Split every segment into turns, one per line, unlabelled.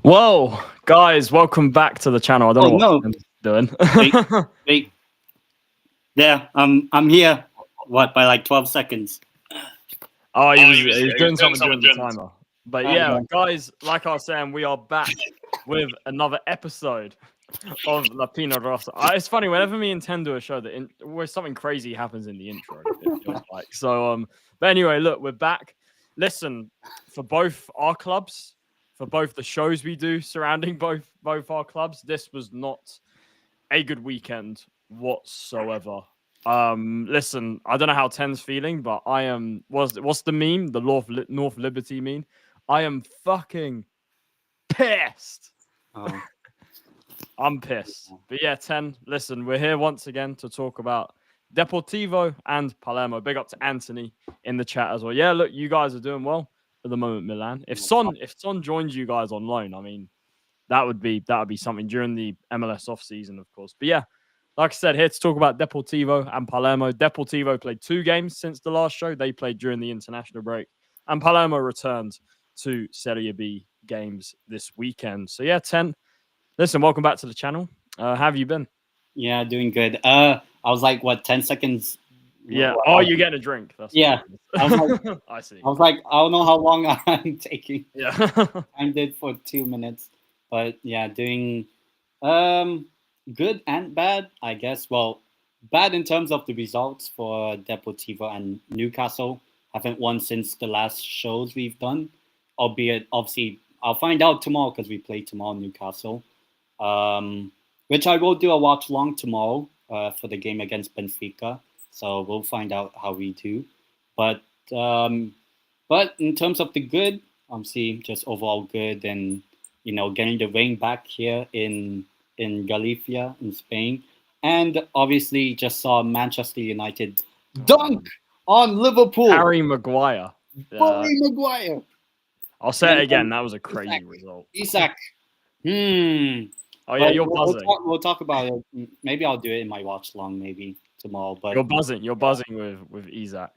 Whoa, guys, welcome back to the channel. I don't know what I'm doing.
Wait. There, I'm here. What, by like 12 seconds?
Oh, he was doing something during the timer. But yeah, guys, like I was saying, we are back with another episode of La PIÑA ROSA. It's funny, whenever me and Ten do a show, where something crazy happens in the intro, it feels like. So, but anyway, look, we're back. Listen, for both our clubs, for both the shows we do surrounding both our clubs, this was not a good weekend whatsoever. Listen, I don't know how Ten's feeling, but I am. What's the meme? The North Liberty meme. I am fucking pissed.
Oh.
I'm pissed. But yeah, Ten. Listen, we're here once again to talk about Deportivo and Palermo. Big up to Anthony in the chat as well. Yeah, look, you guys are doing well at the moment, Milan. If Son joins you guys on loan, I mean, that would be something during the MLS off season, of course. But yeah, like I said, here to talk about Deportivo and Palermo. Deportivo played 2 games since the last show. They played during the international break, and Palermo returned to Serie B games this weekend. So yeah, Ten. Listen, welcome back to the channel. How have you been?
Yeah, doing good. I was like, what, 10 seconds?
Yeah. Oh, you're getting a drink. That's
yeah. I was like,
I see.
I was like, I don't know how long I'm taking.
Yeah.
I did for 2 minutes, but yeah, doing good and bad, I guess. Well, bad in terms of the results for Deportivo and Newcastle. Haven't won since the last shows we've done, albeit obviously I'll find out tomorrow because we play tomorrow Newcastle. Which I will do a watch long tomorrow for the game against Benfica. So we'll find out how we do. But in terms of the good, obviously just overall good, and getting the rain back here in Galicia in Spain, and obviously just saw Manchester United dunk on Liverpool.
Harry Maguire.
Harry Maguire.
I'll say it again. That was a crazy result.
Isak.
Oh yeah, you're buzzing.
We'll talk about it. Maybe I'll do it in my watch long, maybe tomorrow. But
you're buzzing with Isak.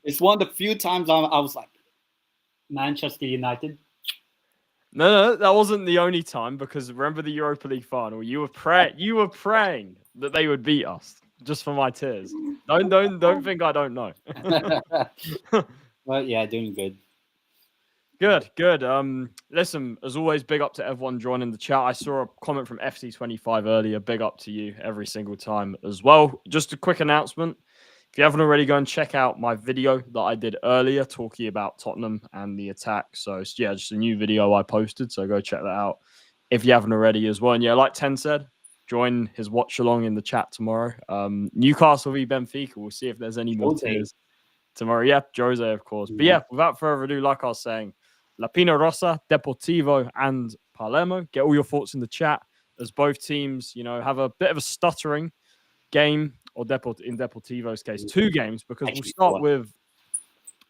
It's one of the few times I was like, Manchester United.
No, that wasn't the only time, because remember the Europa League final? You were praying that they would beat us just for my tears. Don't think I don't know.
But yeah, doing good.
Good. Listen, as always, big up to everyone joining the chat. I saw a comment from FC25 earlier. Big up to you every single time as well. Just a quick announcement. If you haven't already, go and check out my video that I did earlier talking about Tottenham and the attack. So yeah, just a new video I posted. So go check that out if you haven't already as well. And yeah, like Ten said, join his watch along in the chat tomorrow. Newcastle v Benfica. We'll see if there's any more tears tomorrow. Yeah, Jose, of course. But yeah, without further ado, like I was saying, La Piña Rosa, Deportivo, and Palermo. Get all your thoughts in the chat as both teams, have a bit of a stuttering game, or in Deportivo's case, 2 games, because we'll start with.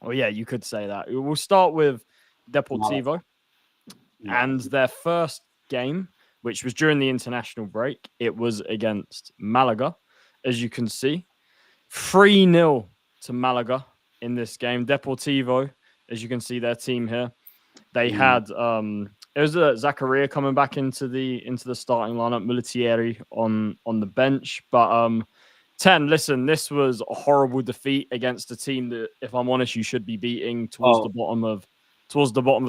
Oh yeah, you could say that. We'll start with Deportivo and their first game, which was during the international break. It was against Malaga, as you can see. 3-0 to Malaga in this game. Deportivo, as you can see, their team here. They had it was Zakaria coming back into the starting lineup, Mulatieri on the bench. But 10, listen, this was a horrible defeat against a team that, if I'm honest, you should be beating towards the bottom of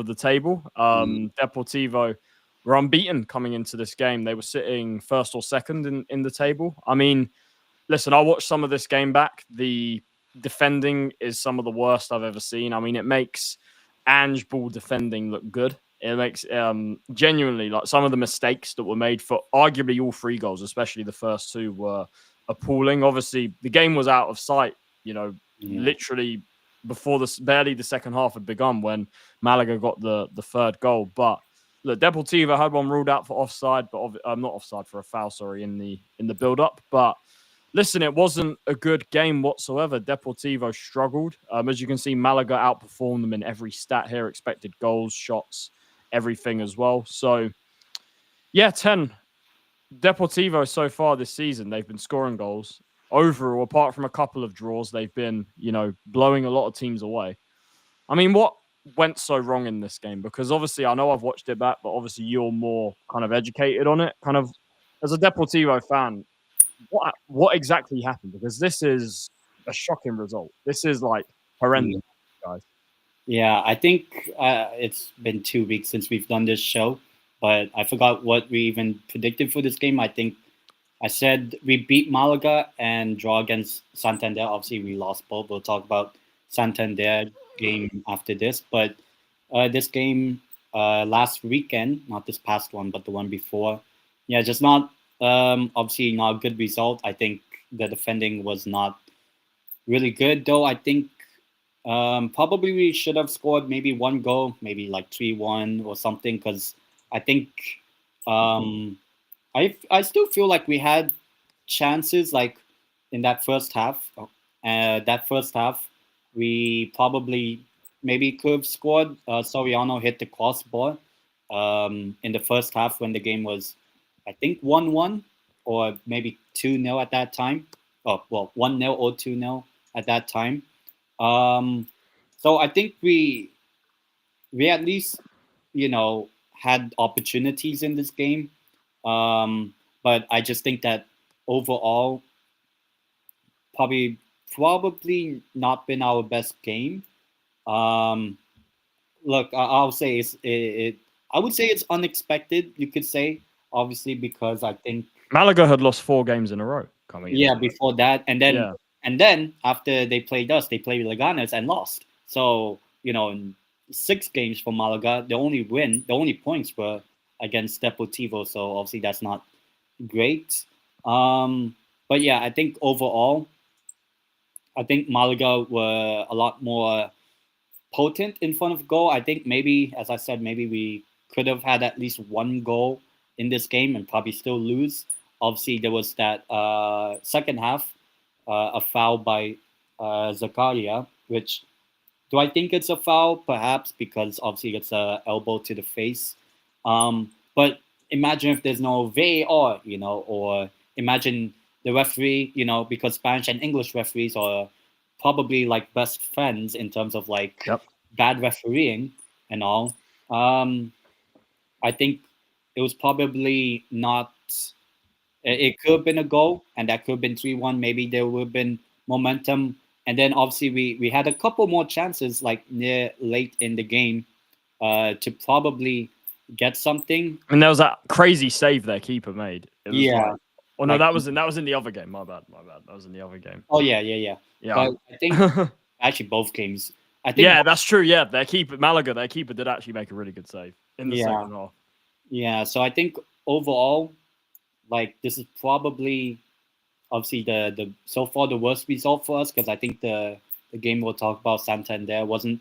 the table. Deportivo were unbeaten coming into this game. They were sitting first or second in the table. I mean, listen, I watched some of this game back. The defending is some of the worst I've ever seen. I mean, it makes Ange ball defending look good. It makes genuinely, like, some of the mistakes that were made for arguably all 3 goals, especially the first 2, were appalling. Obviously, the game was out of sight, literally before barely the second half had begun when Malaga got the 3rd goal. But look, Deportivo had one ruled out for offside, but not offside, for a foul, sorry, in the build-up. But listen, it wasn't a good game whatsoever. Deportivo struggled. As you can see, Malaga outperformed them in every stat here, expected goals, shots, everything as well. So, yeah, 10. Deportivo so far this season, they've been scoring goals. Overall, apart from a couple of draws, they've been, blowing a lot of teams away. I mean, what went so wrong in this game? Because obviously, I know I've watched it back, but obviously you're more kind of educated on it. Kind of, as a Deportivo fan, what exactly happened? Because this is a shocking result. This is like horrendous, guys.
Yeah, I think it's been 2 weeks since we've done this show, but I forgot what we even predicted for this game. I think I said we beat Malaga and draw against Santander. Obviously, we lost both. We'll talk about Santander game after this. But this game last weekend, not this past one, but the one before, yeah, just not obviously not a good result. I think the defending was not really good, though. I think probably we should have scored maybe 1 goal, maybe like 3-1 or something, because I think I still feel like we had chances, like in that first half. We probably maybe could have scored. Soriano hit the crossbar in the first half when the game was, I think, 1-1 or maybe 2-0 at that time. Oh, well, 1-0 or 2-0 at that time. So I think we at least, had opportunities in this game. But I just think that overall, probably not been our best game. Look, I'll say I would say it's unexpected, you could say, obviously, because I think
Malaga had lost 4 games in a row coming in.
Yeah, before that, and then after they played us, they played Leganes and lost. So in 6 games for Malaga, the only points were against Deportivo. So obviously that's not great. But yeah, I think overall, I think Malaga were a lot more potent in front of goal. I think maybe, as I said, maybe we could have had at least 1 goal in this game and probably still lose. Obviously, there was that second half, a foul by Zakaria, which, do I think it's a foul? Perhaps, because obviously it's an elbow to the face. But imagine if there's no VAR, or imagine the referee, because Spanish and English referees are probably like best friends in terms of like bad refereeing and all. I think it was probably not. It could have been a goal, and that could have been 3-1. Maybe there would have been momentum. And then obviously we had a couple more chances like late in the game to probably get something.
And there was that crazy save their keeper made. It was Oh no,
Like,
that was in the other game. My bad. That was in the other game.
oh yeah.
Yeah.
But I think actually both games. I think
Yeah, that's true. Yeah, their keeper did actually make a really good save in the
yeah,
second half.
yeah. So I think overall, like this is probably obviously the so far the worst result for us, because I think the game we'll talk about, Santander, wasn't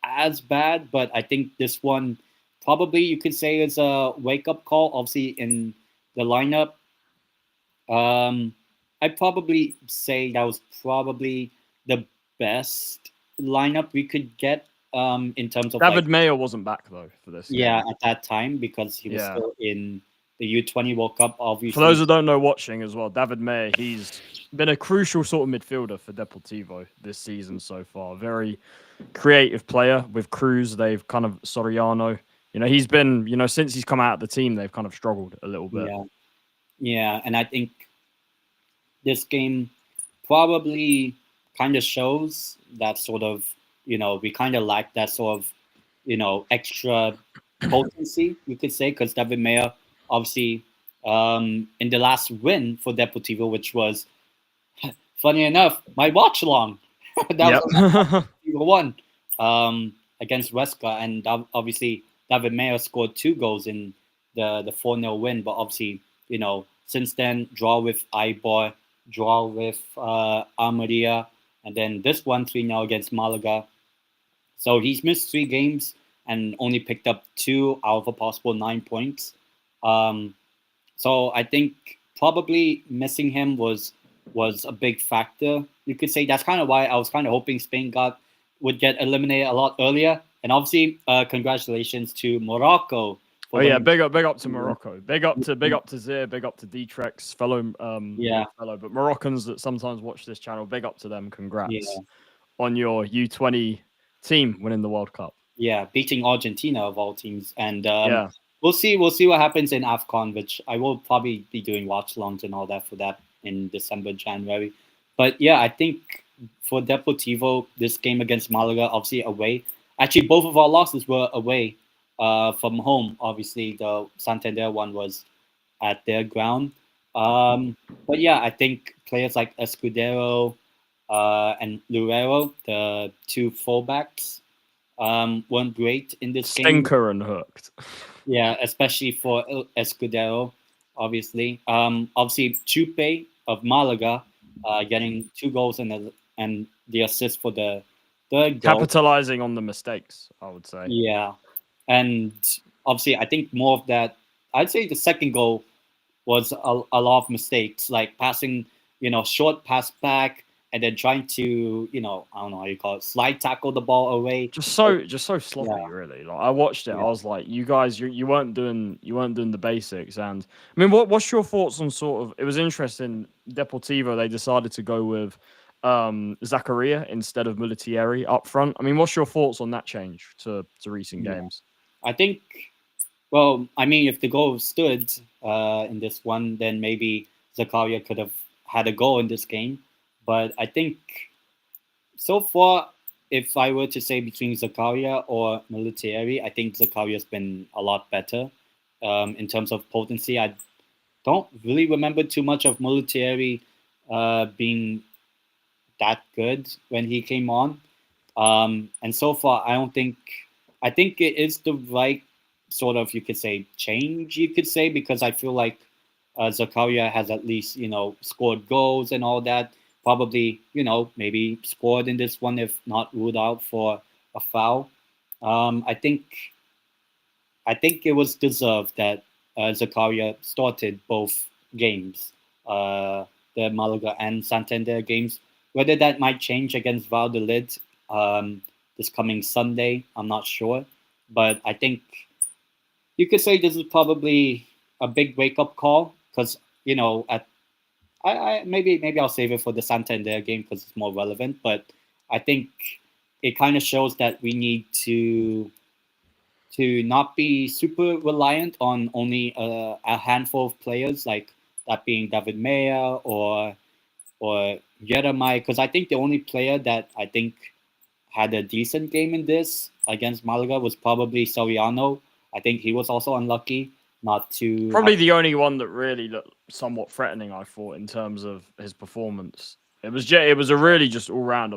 as bad, but I think this one probably you could say is a wake up call. Obviously in the lineup, I'd probably say that was probably the best lineup we could get in terms of
David Mayer wasn't back though for this
yeah,
game.
at that time, because he was
Yeah.
still in the U20 World Cup, obviously.
For those who don't know watching as well, David Mayer, he's been a crucial sort of midfielder for Deportivo this season so far. Very creative player with Cruz. They've kind of Soriano. He's been, since he's come out of the team, they've kind of struggled a little bit.
Yeah, and I think this game probably kind of shows that sort of, we kind of lack that sort of, extra potency, you could say, because David Mayer, obviously, in the last win for Deportivo, which was, funny enough, my watch along, that was Deportivo won against Huesca, and obviously David Mayer scored 2 goals in the 4-0 win, but obviously, since then, draw with Eibor, draw with Almeria, and then this one 3-0 against Malaga. So he's missed 3 games and only picked up 2 out of a possible 9 points. So I think probably missing him was a big factor. You could say that's kind of why I was kind of hoping Spain would get eliminated a lot earlier. And obviously, congratulations to Morocco.
Oh yeah, big up to Morocco. Big up to Zir, big up to Dtrex, fellow but Moroccans that sometimes watch this channel, big up to them. Congrats on your U20 team winning the World Cup.
Yeah, beating Argentina of all teams. And we'll see what happens in AFCON, which I will probably be doing watch-alongs and all that for that in December, January. But yeah, I think for Deportivo, this game against Malaga, obviously away. Actually, both of our losses were away from home. Obviously, the Santander one was at their ground. But yeah, I think players like Escudero and Loureiro, the 2 fullbacks, weren't great in this game.
Stinker and hooked.
Yeah, especially for Escudero, obviously. Obviously, Chupe of Malaga getting 2 goals and the assist for the third goal.
Capitalizing on the mistakes, I would say.
Yeah. And obviously, I think more of that, I'd say the second goal was a lot of mistakes, like passing, short pass back, and then trying to, I don't know how you call it, slide tackle the ball away.
Just so sloppy, really. Like I watched it, I was like, you guys, you weren't doing the basics. And I mean, what's your thoughts on sort of? It was interesting. Deportivo, they decided to go with Zakaria instead of Mulitieri up front. I mean, what's your thoughts on that change to recent games?
I think, well, I mean, if the goal stood in this one, then maybe Zakaria could have had a goal in this game. But I think so far, if I were to say between Zakaria or Mulitieri, I think Zakaria's been a lot better in terms of potency. I don't really remember too much of Mulitieri being that good when he came on. And so far, I think it is the right sort of, you could say, change, you could say, because I feel like Zakaria has at least, scored goals and all that. Probably, maybe scored in this one, if not ruled out for a foul. I think it was deserved that Zakaria started both games, the Malaga and Santander games. Whether that might change against Valladolid this coming Sunday, I'm not sure. But I think you could say this is probably a big wake-up call, because, maybe I'll save it for the Santander game because it's more relevant. But I think it kind of shows that we need to not be super reliant on only a handful of players, like that being David Mayer or Jeremiah. Because I think the only player that I think had a decent game in this against Malaga was probably Soriano. I think he was also unlucky. not too.
Probably the only one that really looked somewhat threatening, I thought, in terms of his performance. It was a really just all round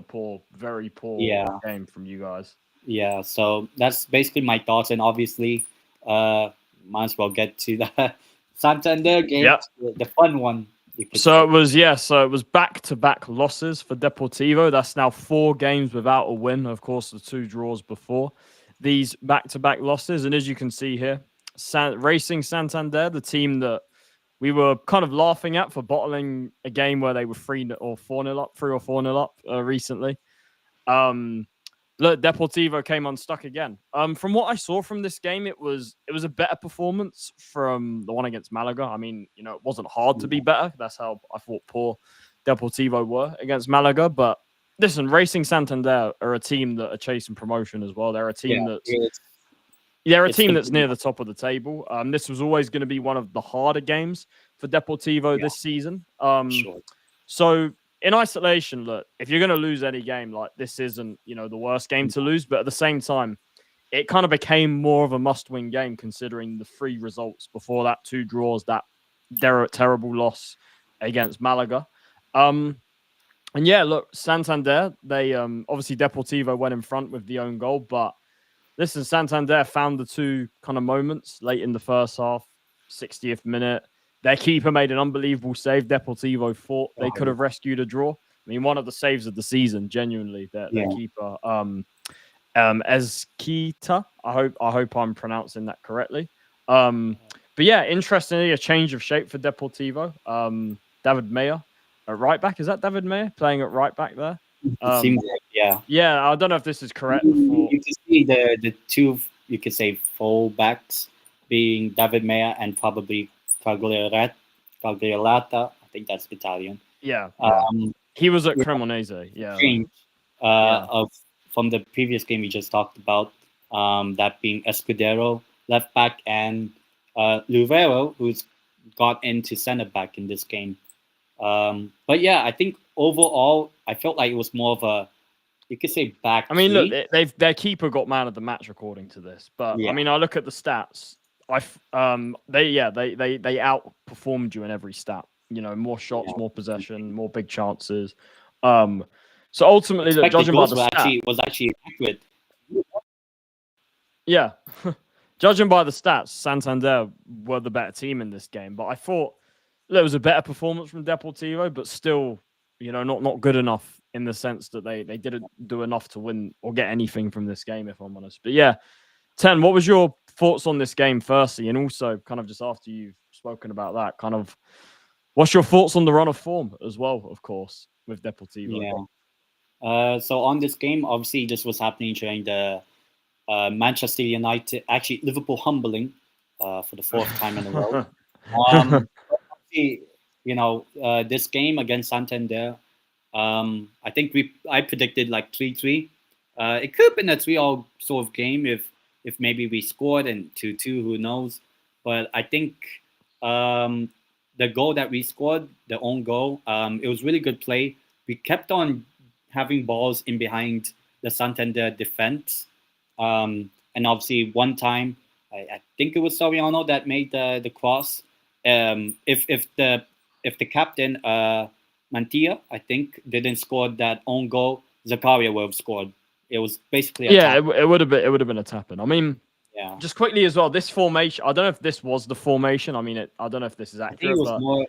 very poor game from you guys.
Yeah, so that's basically my thoughts, and obviously, might as well get to the Santander game,
Yep.
the fun one.
So it was back-to-back losses for Deportivo. That's now 4 games without a win. Of course, the 2 draws before these back-to-back losses, and as you can see here, Racing Santander, the team that we were kind of laughing at for bottling a game where they were 3 or 4-0 up recently. Look, Deportivo came unstuck again. From what I saw from this game, it was a better performance from the one against Malaga. I mean, you know, it wasn't hard to be better. That's how I thought poor Deportivo were against Malaga. But listen, Racing Santander are a team that are chasing promotion as well. They're a team that's near the top of the table. This was always going to be one of the harder games for Deportivo this season. So in isolation, look, if you're going to lose any game, like this isn't, you know, the worst game to lose, but at the same time, it kind of became more of a must-win game considering the 3 results before that, 2 draws, that terrible loss against Malaga. And yeah, look, Santander, they obviously Deportivo went in front with the own goal, but listen, Santander found the 2 kind of moments late in the first half, 60th minute. Their keeper made an unbelievable save. Deportivo thought they could have rescued a draw. I mean, one of the saves of the season, genuinely. Their keeper, Ezquita. I hope I'm pronouncing that correctly. But yeah, interestingly, a change of shape for Deportivo. David Meyer at right back. Is that David Meyer playing at right back there?
It seems like, yeah.
Yeah, I don't know if this is correct.
You can see the 2, you could say, full backs being David Meyer and probably Cagliarata. I think that's Italian.
Yeah. He was at Cremonese.
From the previous game we just talked about, that being Escudero left back and Luvero, who's got into center back in this game. But yeah, I think overall I felt like it was more of a, you could say, back.
I mean, look, their keeper got man of the match according to this, but I mean, I look at the stats. They outperformed you in every stat. You know, more shots, more possession, more big chances. So ultimately, look, judging by the stats,
was actually accurate.
Yeah, judging by the stats, Santander were the better team in this game. But I thought there was a better performance from Deportivo, but still, you know, not good enough in the sense that they didn't do enough to win or get anything from this game, if I'm honest. But yeah, Ten, what was your thoughts on this game firstly, and also kind of just after you've spoken about that, kind of what's your thoughts on the run of form as well, of course, with Deportivo?
Yeah. So on this game, obviously this was happening during the Manchester United, actually Liverpool humbling for the 4th time in a row. You know, this game against Santander, I think I predicted like 3-3. It could have been a 3-all sort of game if maybe we scored, and 2-2, who knows. But I think the goal that we scored, the own goal, it was really good play. We kept on having balls in behind the Santander defense. And obviously one time, I think it was Soriano that made the cross. If the captain, Mantilla, I think, didn't score that own goal, Zakaria would have scored. It was basically
it would have been a tap-in. I mean, just quickly as well, this formation, I don't know if this was the formation. I mean, I don't know if this is accurate.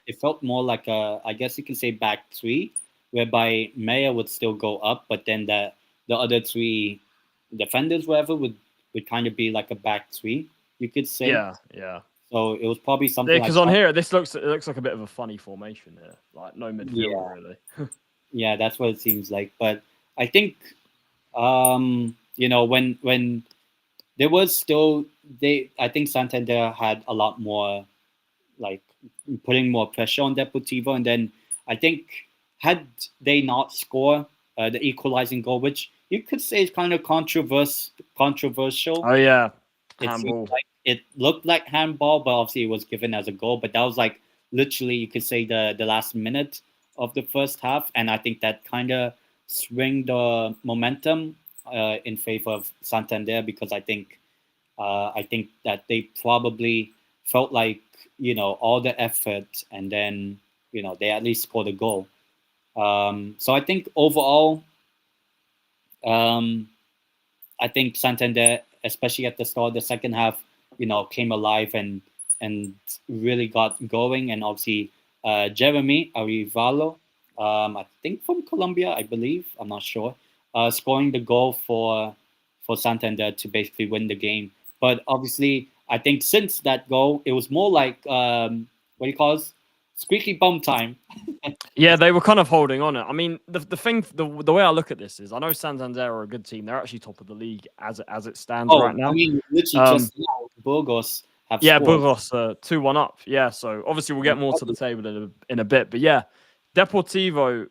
It felt more like a, I guess you can say, back 3, whereby Meyer would still go up, but then the other 3 defenders, whatever, would kind of be like a back 3, you could say.
Yeah.
So it was probably something
because on here, it looks like a bit of a funny formation here, like no midfield really.
Yeah, that's what it seems like. But I think, you know, when there was still, I think Santander had a lot more, like, putting more pressure on Deportivo, and then I think had they not score the equalizing goal, which you could say is kind of controversial.
Oh yeah,
it looked like handball, but obviously it was given as a goal. But that was like literally, you could say, the last minute of the first half, and I think that kind of swing the momentum in favor of Santander, because I think that they probably felt like, all the effort, and then, they at least scored a goal. So I think overall, I think Santander, especially at the start, the second half, came alive and really got going. And obviously, Jeremy Arivalo, I think from Colombia, I believe, I'm not sure, scoring the goal for Santander to basically win the game. But obviously, I think since that goal, it was more like what do you call it? Squeaky bum time.
Yeah, they were kind of holding on it. I mean, the way I look at this is, I know Santander are a good team. They're actually top of the league as it stands right now.
I mean, literally just now, Burgos have
Yeah,
scored.
Burgos 2-1 up. Yeah, so obviously we'll get more to the table in a bit. But yeah, Deportivo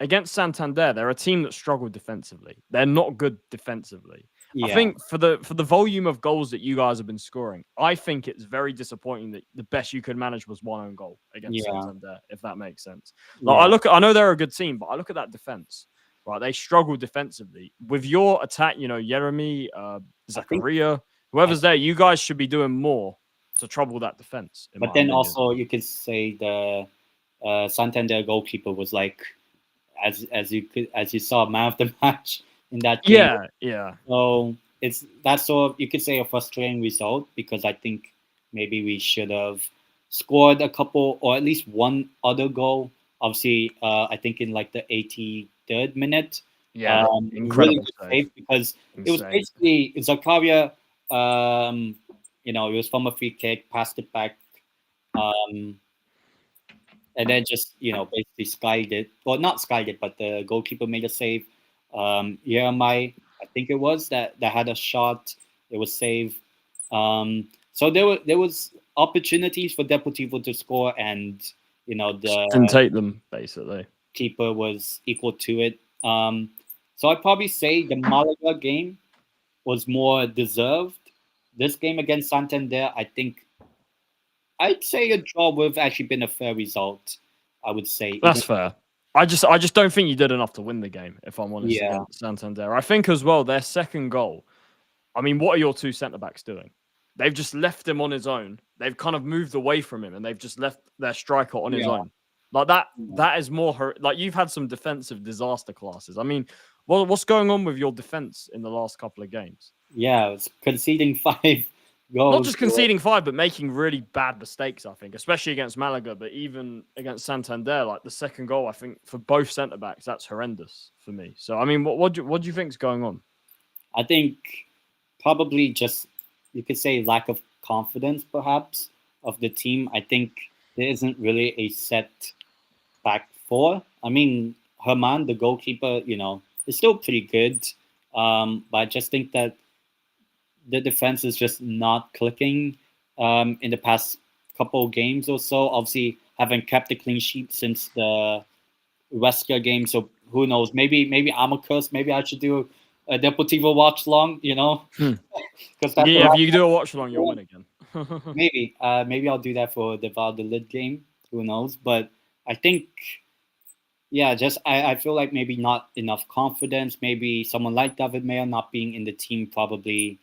against Santander, they're a team that struggled defensively. They're not good defensively.
Yeah.
I think for the volume of goals that you guys have been scoring, I think it's very disappointing that the best you could manage was one own goal against Santander, if that makes sense. Like, I know they're a good team, but I look at that defense. Right, they struggle defensively. With your attack, Jeremy, Zakaria, whoever's there, you guys should be doing more to trouble that defense.
But then also, you could say the Santander goalkeeper was like, as you saw, man of the match in that game.
Yeah.
So that's sort of, you could say, a frustrating result, because I think maybe we should have scored a couple, or at least one other goal. Obviously, I think in like the 83rd minute.
Yeah, incredible
save, because it was basically Zakaria. It was from a free kick, passed it back, and then just basically skied it. Well, not skied it, but the goalkeeper made a save. Jeremiah, I think it was that had a shot. It was saved. So there was opportunities for Deportivo to score, and
didn't take them, basically.
Keeper was equal to it. So I'd probably say the Malaga game was more deserved. This game against Santander, I think I'd say a draw would have actually been a fair result. I would say
that's fair. I just don't think you did enough to win the game, if I'm honest. Against Santander, I think as well their second goal. I mean, what are your two centre backs doing? They've just left him on his own. They've kind of moved away from him, and they've just left their striker on his own. Like that. That is more like you've had some defensive disaster classes. I mean, what's going on with your defense in the last couple of games?
Yeah, it's conceding 5 goals.
Not just conceding 5, but making really bad mistakes, I think, especially against Malaga, but even against Santander, like the second goal, I think for both centre-backs, that's horrendous for me. So, I mean, what do you think is going on?
I think probably just, you could say, lack of confidence, perhaps, of the team. I think there isn't really a set back four. I mean, Herman, the goalkeeper, is still pretty good. But I just think that the defense is just not clicking in the past couple of games or so. Obviously, haven't kept a clean sheet since the Wesker game. So who knows? Maybe I'm a curse. Maybe I should do a Deportivo watch long.
Because if you do a watch long, you'll win again.
maybe I'll do that for the Valladolid game. Who knows? But I think, I feel like maybe not enough confidence. Maybe someone like David Mayer not being in the team probably,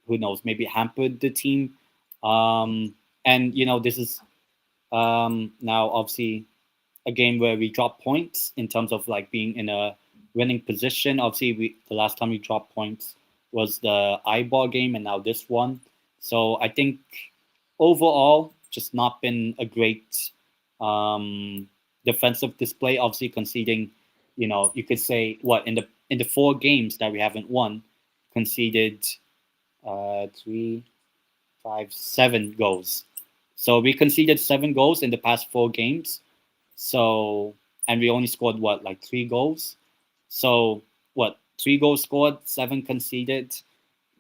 who knows, maybe hampered the team. And this is now obviously a game where we drop points in terms of like being in a winning position. Obviously, the last time we dropped points was the eyeball game, and now this one. So I think overall, just not been a great defensive display. Obviously, conceding, you could say in the 4 games that we haven't won, conceded 3, 5, 7 goals. So we conceded 7 goals in the past 4 games. So, and we only scored 3 goals. So 3 goals scored, 7 conceded.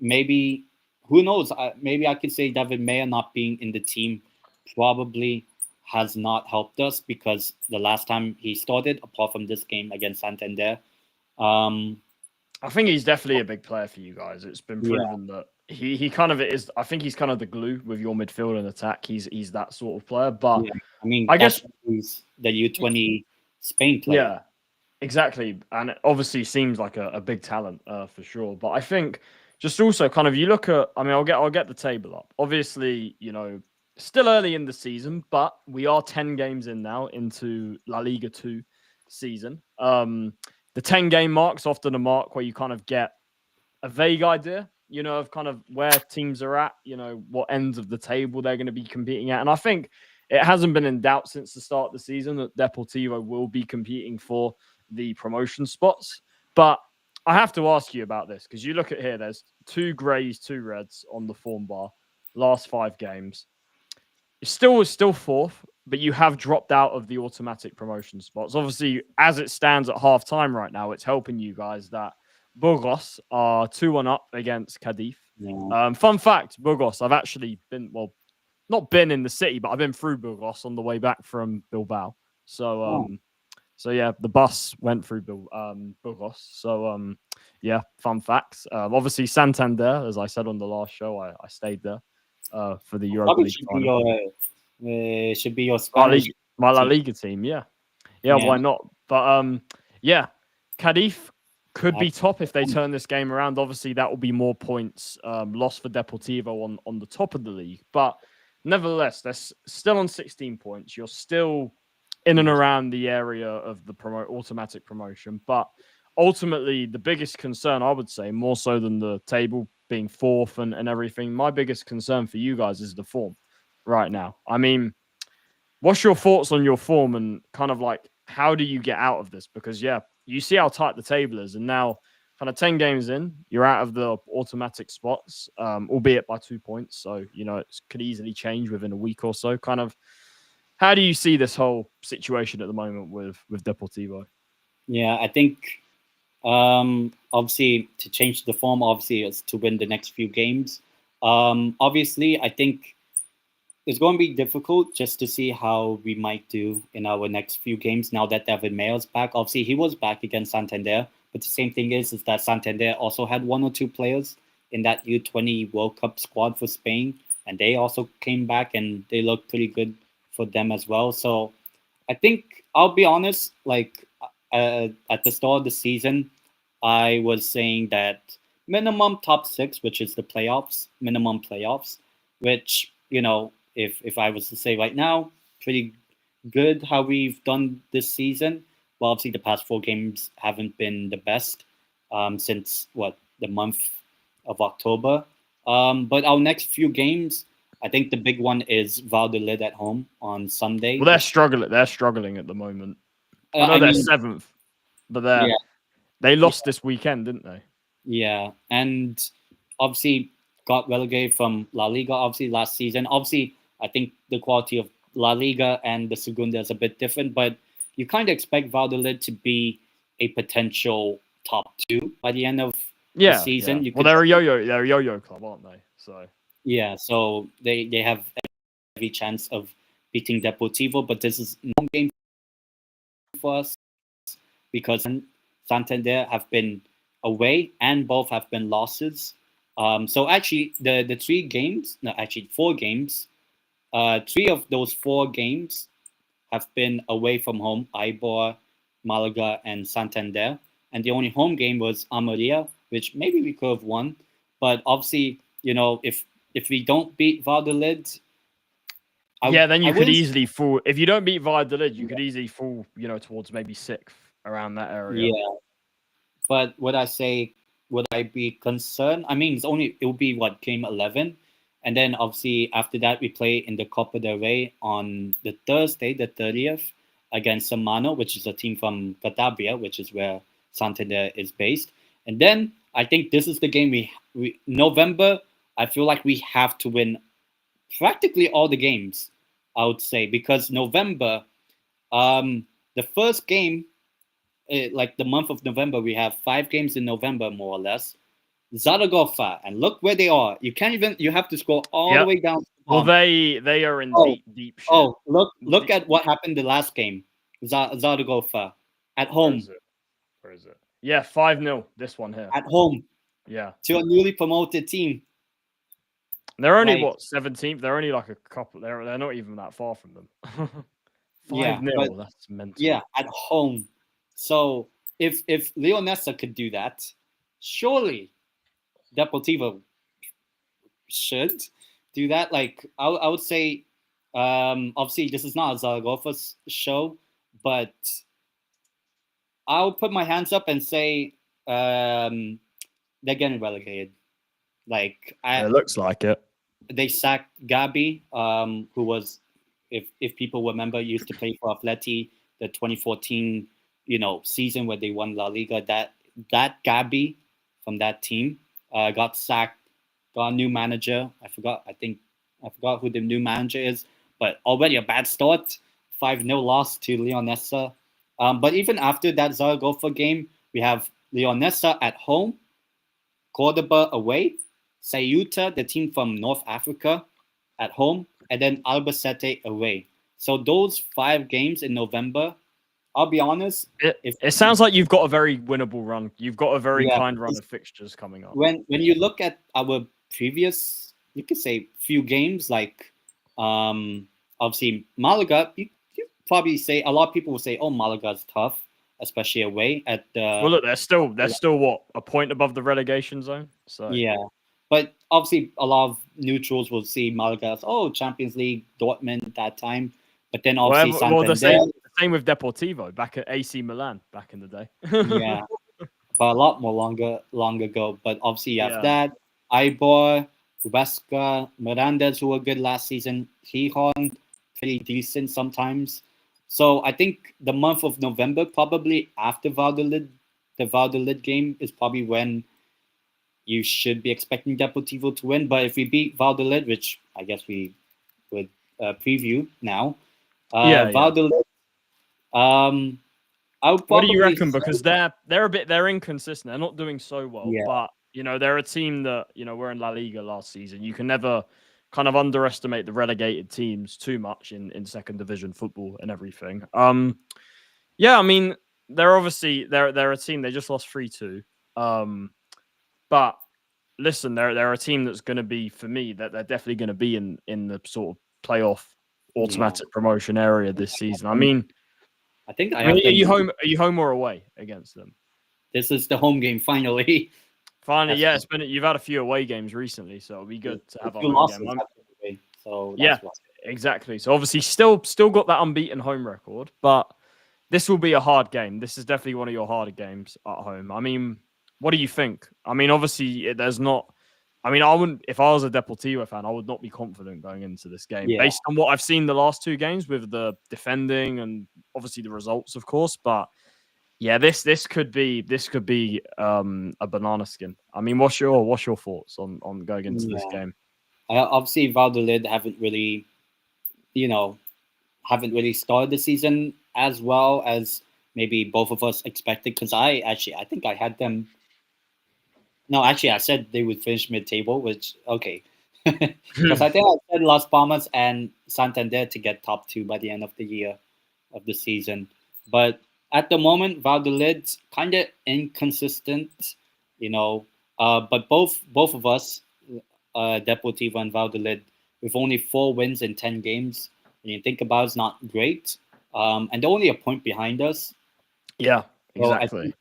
Maybe, who knows? Maybe I could say David Mayer not being in the team probably has not helped us, because the last time he started, apart from this game against Santander,
I think he's definitely a big player for you guys. It's been proven that he kind of is. I think he's kind of the glue with your midfield and attack. He's that sort of player. But
I mean,
I guess
he's the U20 Spain player.
Yeah, exactly. And it obviously seems like a big talent for sure. But I think just also kind of, you look at, I mean, I'll get the table up. Obviously, still early in the season, but we are 10 games in now into La Liga 2 season. The 10 game mark's often a mark where you kind of get a vague idea, of kind of where teams are at, what ends of the table they're going to be competing at. And I think it hasn't been in doubt since the start of the season that Deportivo will be competing for the promotion spots. But I have to ask you about this because you look at here, there's 2 greys, 2 reds on the form bar, last 5 games. You're still fourth, but you have dropped out of the automatic promotion spots. Obviously, as it stands at half time right now, it's helping you guys that Burgos are 2-1 up against Cadiz.
Yeah.
Fun fact, Burgos, I've actually been, not been in the city, but I've been through Burgos on the way back from Bilbao. So, so yeah, the bus went through Burgos. So, yeah, fun facts. Obviously, Santander, as I said on the last show, I stayed there for the Europa League final.
Should be your Spanish
my La Liga team, yeah, why not? But yeah, Cadiz could be top if they turn this game around. Obviously, that will be more points lost for Deportivo on the top of the league. But nevertheless, they're still on 16 points. You're still in and around the area of the automatic promotion. But ultimately, the biggest concern, I would say, more so than the table being fourth and everything, my biggest concern for you guys is the form right now. I mean, what's your thoughts on your form and kind of like how do you get out of this? Because yeah, you see how tight the table is, and now kind of 10 games in, you're out of the automatic spots, albeit by 2 points. So it could easily change within a week or so. Kind of, how do you see this whole situation at the moment with Deportivo?
Yeah, I think obviously to change the form, obviously is to win the next few games. Obviously, I think it's going to be difficult just to see how we might do in our next few games now that David Mayo's back. Obviously, he was back against Santander, but the same thing is that Santander also had 1 or 2 players in that U20 World Cup squad for Spain, and they also came back and they looked pretty good for them as well. So I think I'll be honest, like at the start of the season, I was saying that minimum top 6, which is the playoffs, minimum playoffs, which, if I was to say right now, pretty good how we've done this season. Well, obviously the past 4 games haven't been the best since the month of October. But our next few games, I think the big one is Valladolid at home on Sunday.
Well, they're struggling. They're struggling at the moment. I know they're 7th, but they lost this weekend, didn't they?
Yeah, and obviously got relegated from La Liga. Obviously last season. Obviously, I think the quality of La Liga and the Segunda is a bit different, but you kind of expect Valladolid to be a potential top 2 by the end of the season.
Yeah. Well, they're a yo-yo club, aren't they? So
yeah, so they have every chance of beating Deportivo, but this is no game for us because Santander have been away and both have been losses. So actually, the 4 games. 3 of those 4 games have been away from home: Eibar, Malaga, and Santander. And the only home game was Almeria, which maybe we could have won. But obviously, if we don't beat Valladolid,
then you could easily fall. If you don't beat Valladolid, you could easily fall, towards maybe 6th around that area.
Yeah. But would I be concerned? I mean, it will be game 11. And then obviously after that, we play in the Copa del Rey on the Thursday, the 30th, against Samano, which is a team from Cantabria, which is where Santander is based. And then I think this is the game we November. I feel like we have to win practically all the games, I would say, because November, the first game, like the month of November, we have 5 games in November, more or less. Zaragoza, and look where they are. You have to scroll all the way down.
Well, they are in deep shit.
Oh, look at what happened the last game. Zaragoza at home.
Where is it? Yeah, 5-0. This one here.
At home.
Yeah.
To a newly promoted team.
They're only 17th. They're only like a couple. They're not even that far from them. 5-0. That's mental.
Yeah, at home. So if Leonessa could do that, surely Deportivo should. do that. Like I would say, obviously this is not a Zaragoza show, but I'll put my hands up and say they're getting relegated. Like
It looks like it.
they sacked Gabi, who was, if people remember, used to play for Atleti, the 2014 season where they won La Liga. That Gabi from that team got sacked, got a new manager. I forgot who the new manager is, but already a bad start. 5-0 loss to Leonessa. But even after that Zaragoza game, we have Leonessa at home, Cordoba away, Ceuta, the team from North Africa, at home, and then Albacete away. So those 5 games in November, I'll be honest.
It sounds like you've got a very winnable run. You've got a very kind run of fixtures coming up.
When you look at our previous, you could say, few games, like obviously Malaga, you probably say, a lot of people will say, oh, Malaga's tough, especially away at the.
Well, look, they're still what, a point above the relegation zone. So
yeah, but obviously a lot of neutrals will see Malaga as, oh, Champions League, Dortmund that time, but then obviously Santander.
The same with Deportivo back at AC Milan back in the day.
Yeah, but a lot more long ago. But obviously you have that, Ybor, Huesca, Mirandas, who were good last season, Gijon, pretty decent sometimes. So I think the month of November, probably after Valladolid, the Valladolid game is probably when you should be expecting Deportivo to win. But if we beat Valladolid, which I guess we would preview now, Valladolid.
What do you reckon? Because they're inconsistent. They're not doing so well.
Yeah.
But they're a team that were in La Liga last season. You can never kind of underestimate the relegated teams too much in second division football and everything. Yeah, I mean they're obviously they're a team. They just lost 3-2. But listen, they're a team that's going to be, for me, that they're definitely going to be in the sort of playoff automatic promotion area this season. I mean, are you home or away against them?
This is the home game finally.
Finally, yeah. You've had a few away games recently, so it'll be good to have a home game.
So
exactly. So obviously, still got that unbeaten home record, but this will be a hard game. This is definitely one of your harder games at home. I mean, what do you think? I mean, obviously, there's not. I mean, I wouldn't. If I was a Deportivo fan, I would not be confident going into this game based on what I've seen the last 2 games with the defending and obviously the results, of course. But yeah, this could be a banana skin. I mean, what's your thoughts on going into this game?
Obviously, Valladolid haven't really started the season as well as maybe both of us expected. Because I think I had them. No, actually, I said they would finish mid-table, which, okay. Because I think I said Las Palmas and Santander to get top 2 by the end of the season. But at the moment, Valladolid's kind of inconsistent, but both of us, Deportivo and Valladolid, with only 4 wins in 10 games, when you think about it, it's not great. And they're only a point behind us.
Yeah, exactly.
So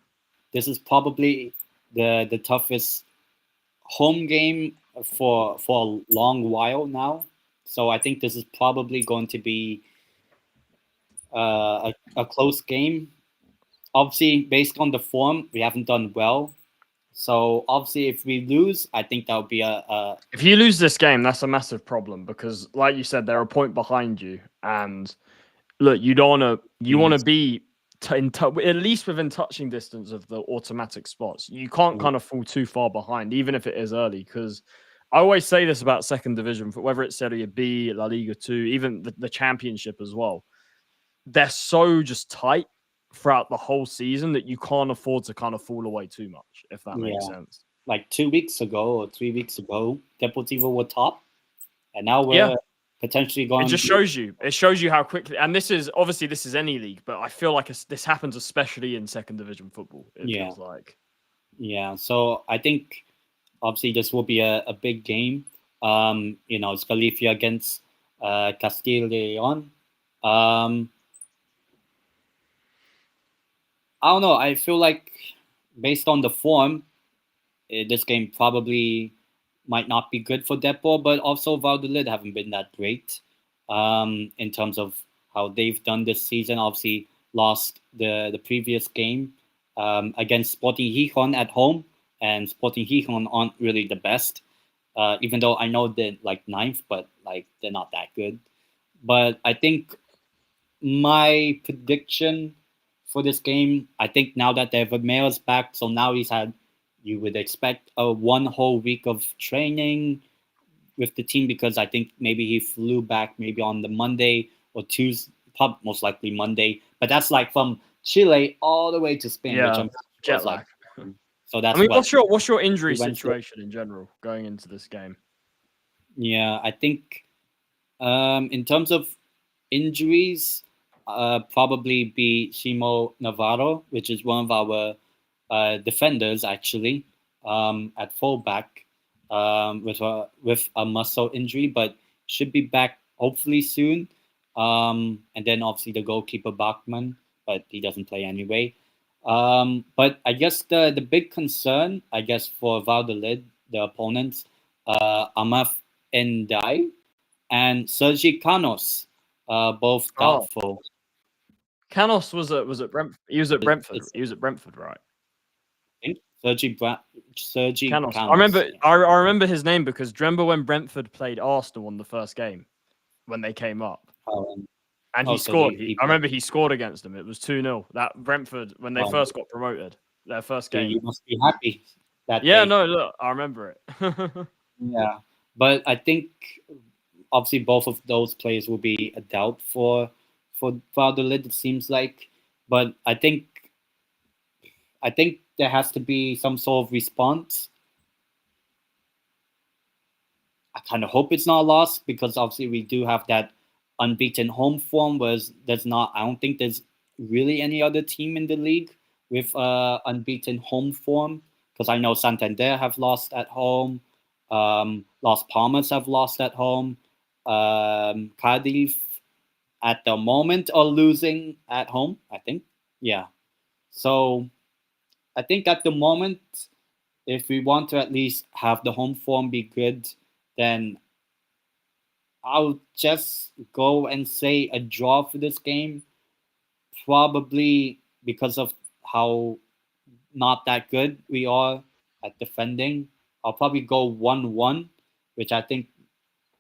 this is probably the toughest home game for a long while now. So I think this is probably going to be a close game. Obviously, based on the form, we haven't done well. So obviously, if we lose, I think that would be a.
If you lose this game, that's a massive problem because, like you said, they're a point behind you, and look, you don't want to. You want to be at least within touching distance of the automatic spots. You can't kind of fall too far behind, even if it is early. Because I always say this about second division, whether it's Serie B, La Liga 2, even the Championship as well. They're so just tight throughout the whole season that you can't afford to kind of fall away too much, if that makes sense.
Like 2 weeks ago or 3 weeks ago, Deportivo were top, and now we're potentially going.
It just shows you. It shows you how quickly. And this is any league, but I feel like this happens especially in second division football. It feels like.
Yeah. So I think obviously this will be a big game. It's Galicia against Castile Leon. I don't know. I feel like based on the form, this game probably might not be good for Depor, but also Valladolid haven't been that great in terms of how they've done this season. Obviously, lost the previous game against Sporting Gijón at home, and Sporting Gijón aren't really the best. Even though I know they're like ninth, but like they're not that good. But I think my prediction for this game, I think now that Vermeer's back, so now he's had, you would expect a 1 whole week of training with the team, because I think maybe he flew back maybe on the Monday or Tuesday, most likely Monday. But that's like from Chile all the way to Spain, which I'm sure
jet lag.
like, so that's
I mean, what's your injury situation in general going into this game?
Yeah, I think in terms of injuries, probably be Shimo Navarro, which is one of our defenders actually, at fullback, with a muscle injury, but should be back hopefully soon. And then obviously the goalkeeper Bachmann, but he doesn't play anyway. But I guess the big concern, I guess, for Valladolid, the opponents, Amaf Ndai and Sergi Canos, both doubtful.
Canos was at Brentford. He was at Brentford. He was at Brentford, right?
Sergi
Canos.
Canos.
I remember his name because remember when Brentford played Arsenal on the first game when they came up. And he scored. I remember he scored against them. It was 2-0. That Brentford, when they first got promoted, their first game.
You must be happy that
day.
No,
look, I remember it.
Yeah, but I think obviously both of those players will be a doubt for Valladolid, it seems like. But I think there has to be some sort of response. I kind of hope it's not lost, because obviously we do have that unbeaten home form, whereas I don't think there's really any other team in the league with unbeaten home form, because I know Santander have lost at home, Las Palmas have lost at home, Cardiff at the moment are losing at home, I think. Yeah. So I think at the moment, if we want to at least have the home form be good, then I'll just go and say a draw for this game. Probably because of how not that good we are at defending. I'll probably go 1-1, which I think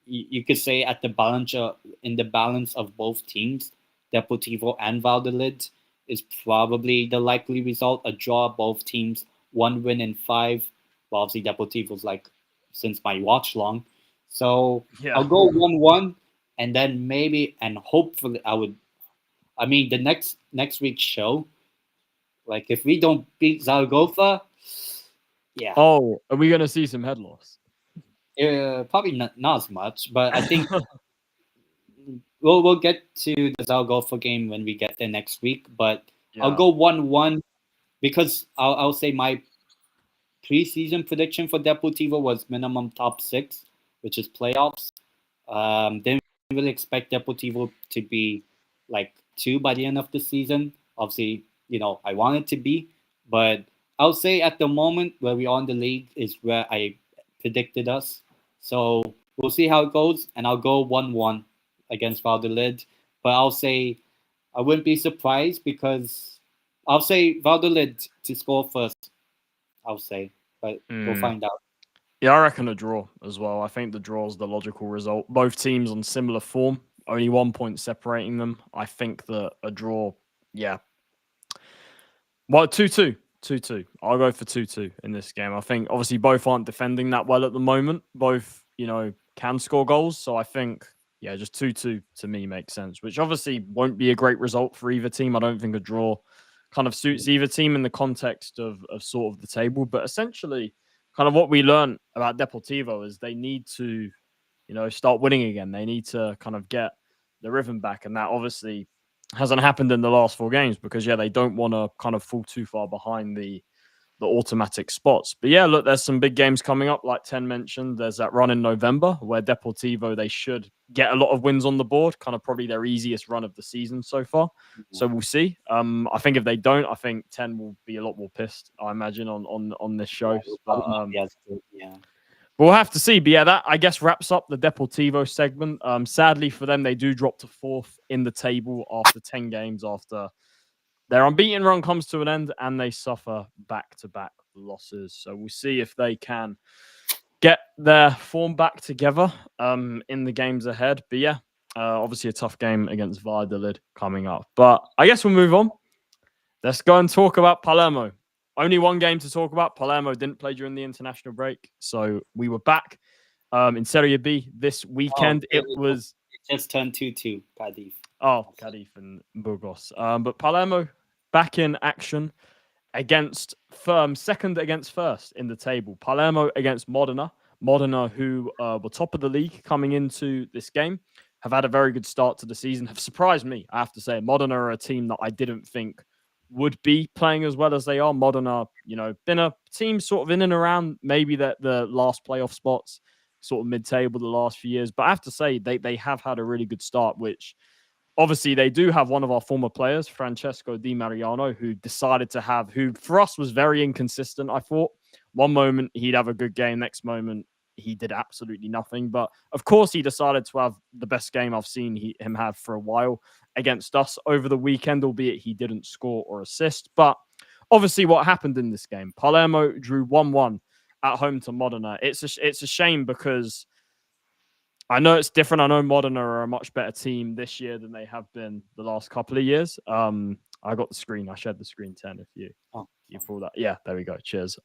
you could say at the balance in the balance of both teams, Deportivo and Valladolid, is probably the likely result. A draw, both teams, 1 win in 5. Well, obviously Deportivo's like since my watch long. So I'll go 1-1, and then maybe and hopefully the next week's show, like if we don't beat Zaragoza, yeah.
Oh, are we gonna see some head loss?
Probably not as much, but I think we'll get to the Zaragoza game when we get there next week. But I'll go 1-1, because I'll say my preseason prediction for Deportivo was minimum top 6, which is playoffs. Didn't really expect Deportivo to be like 2 by the end of the season. Obviously, I want it to be, but I'll say at the moment where we are in the league is where I predicted us. So we'll see how it goes, and I'll go 1-1 against Valladolid. But I'll say I wouldn't be surprised, because I'll say Valladolid to score first. I'll say, but we'll find out.
Yeah, I reckon a draw as well. I think the draw is the logical result. Both teams on similar form, only 1 point separating them. I think that a draw, yeah. Well, 2-2. 2-2. I'll go for 2-2 in this game. I think obviously both aren't defending that well at the moment. Both, can score goals. So I think, yeah, just 2-2 to me makes sense, which obviously won't be a great result for either team. I don't think a draw kind of suits either team in the context of sort of the table. But essentially, kind of what we learned about Deportivo is they need to, start winning again. They need to kind of get the rhythm back. And that obviously hasn't happened in the last 4 games because, they don't want to kind of fall too far behind the automatic spots. But yeah, look, there's some big games coming up. Like Ten mentioned, there's that run in November where Deportivo, they should get a lot of wins on the board, kind of probably their easiest run of the season so far. So we'll see. I think if they don't, I think Ten will be a lot more pissed, I imagine, on this show. But We'll have to see. But yeah, that I guess wraps up the Deportivo segment. Sadly for them, they do drop to 4th in the table after 10 games, after their unbeaten run comes to an end, and they suffer back-to-back losses. So we'll see if they can get their form back together in the games ahead. But yeah, obviously a tough game against Valladolid coming up. But I guess we'll move on. Let's go and talk about Palermo. Only one game to talk about. Palermo didn't play during the international break, so we were back in Serie B this weekend. It
just turned 2-2, Cadiz.
Oh, Cadiz and Burgos. But Palermo back in action against second against first in the table. Palermo against Modena. Modena, who were top of the league coming into this game, have had a very good start to the season, have surprised me, I have to say. Modena are a team that I didn't think would be playing as well as they are. Modena, been a team sort of in and around maybe the last playoff spots, sort of mid-table the last few years. But I have to say, they have had a really good start, which obviously they do have one of our former players, Francesco Di Mariano, who for us was very inconsistent, I thought. One moment he'd have a good game, next moment he did absolutely nothing. But of course, he decided to have the best game I've seen him have for a while against us over the weekend, albeit he didn't score or assist. But obviously, what happened in this game? Palermo drew 1-1 at home to Modena. It's a shame because I know it's different. I know Modena are a much better team this year than they have been the last couple of years. I got the screen. I shared the screen 10 if you pull that. Yeah, there we go. Cheers.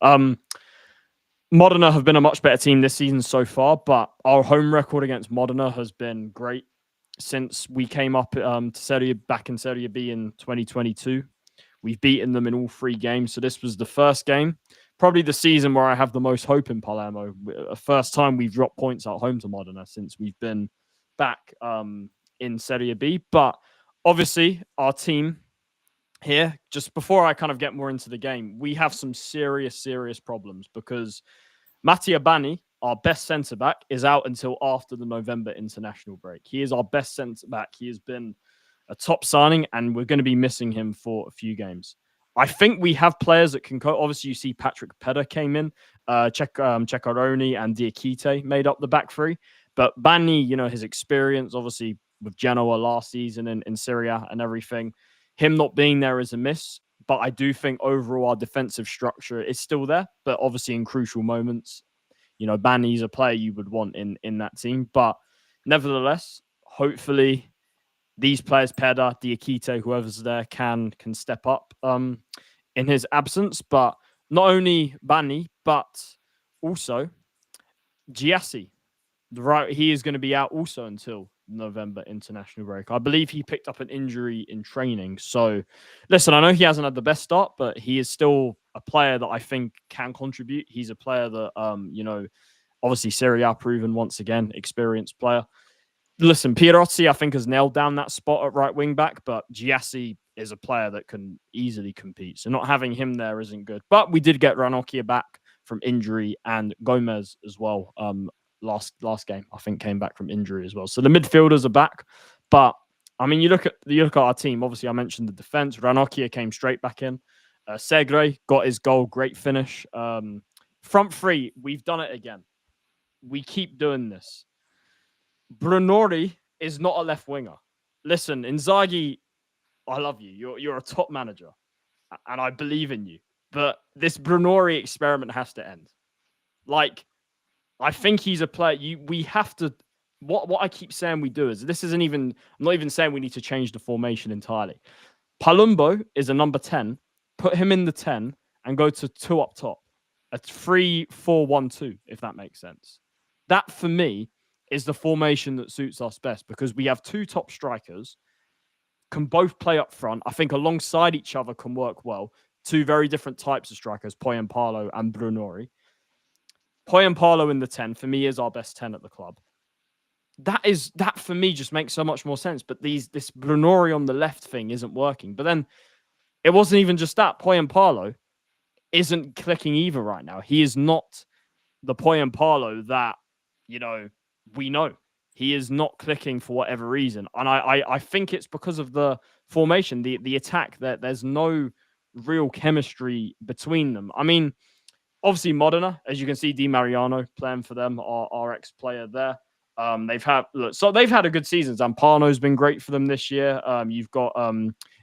Modena have been a much better team this season so far, but our home record against Modena has been great since we came up back in Serie B in 2022. We've beaten them in all 3 games. So this was the first game, probably the season where I have the most hope in Palermo. First time we've dropped points at home to Modena since we've been back in Serie B. But obviously, our team here, just before I kind of get more into the game, we have some serious problems because Mattia Bani, our best centre-back, is out until after the November international break. He is our best centre-back. He has been a top signing, and we're going to be missing him for a few games. I think we have players that can cope. Obviously, you see Patrick Pedder came in, Ceccaroni and Diakite made up the back 3. But Bani, his experience, obviously, with Genoa last season in Serie A and everything, him not being there is a miss. But I do think overall our defensive structure is still there. But obviously in crucial moments, Bani's a player you would want in that team. But nevertheless, hopefully these players, Pedder, Diakite, whoever's there, can step up in his absence. But not only Bani, but also Giassi. He is going to be out also until November international break. I believe he picked up an injury in training. So, listen, I know he hasn't had the best start, but he is still a player that I think can contribute. He's a player that, obviously Serie A proven once again, experienced player. Listen, Pierozzi, I think, has nailed down that spot at right wing back, but Giassi is a player that can easily compete. So not having him there isn't good. But we did get Ranocchia back from injury, and Gomez as well. Last game, I think, came back from injury as well. So the midfielders are back. But I mean, you look at our team. Obviously, I mentioned the defense. Ranocchia came straight back in. Segre got his goal, great finish. Front 3, we've done it again. We keep doing this. Brunori is not a left winger. Listen, Inzaghi, I love you. You're a top manager, and I believe in you. But this Brunori experiment has to end. I think he's a player. We have to. What I keep saying we do is this isn't even. I'm not even saying we need to change the formation entirely. Palumbo is a number 10. Put him in the 10 and go to 2 up top. A 3-4-1-2, if that makes sense. That for me is the formation that suits us best because we have 2 top strikers, can both play up front. I think alongside each other can work well. 2 very different types of strikers, Poyampalo and Brunori. Poyampalo in the 10 for me is our best 10 at the club. That for me just makes so much more sense. But this Brunori on the left thing isn't working. But then it wasn't even just that. Poyampalo isn't clicking either right now. He is not the Poyampalo that we know. He is not clicking for whatever reason. And I think it's because of the formation, the attack, that there's no real chemistry between them. I mean, Obviously, Modena, as you can see, Di Mariano playing for them, our ex-player there. They've had a good season. Zampano's been great for them this year. You've got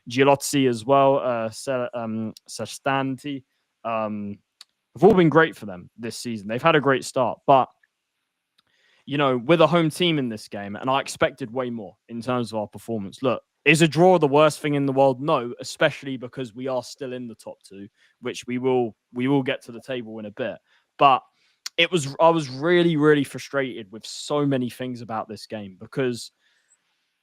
Giolozzi as well, Sestanti. Have all been great for them this season. They've had a great start, but with a home team in this game, and I expected way more in terms of our performance. Look, is a draw the worst thing in the world? No, especially because we are still in the top two, which we will get to the table in a bit. But I was really, really frustrated with so many things about this game because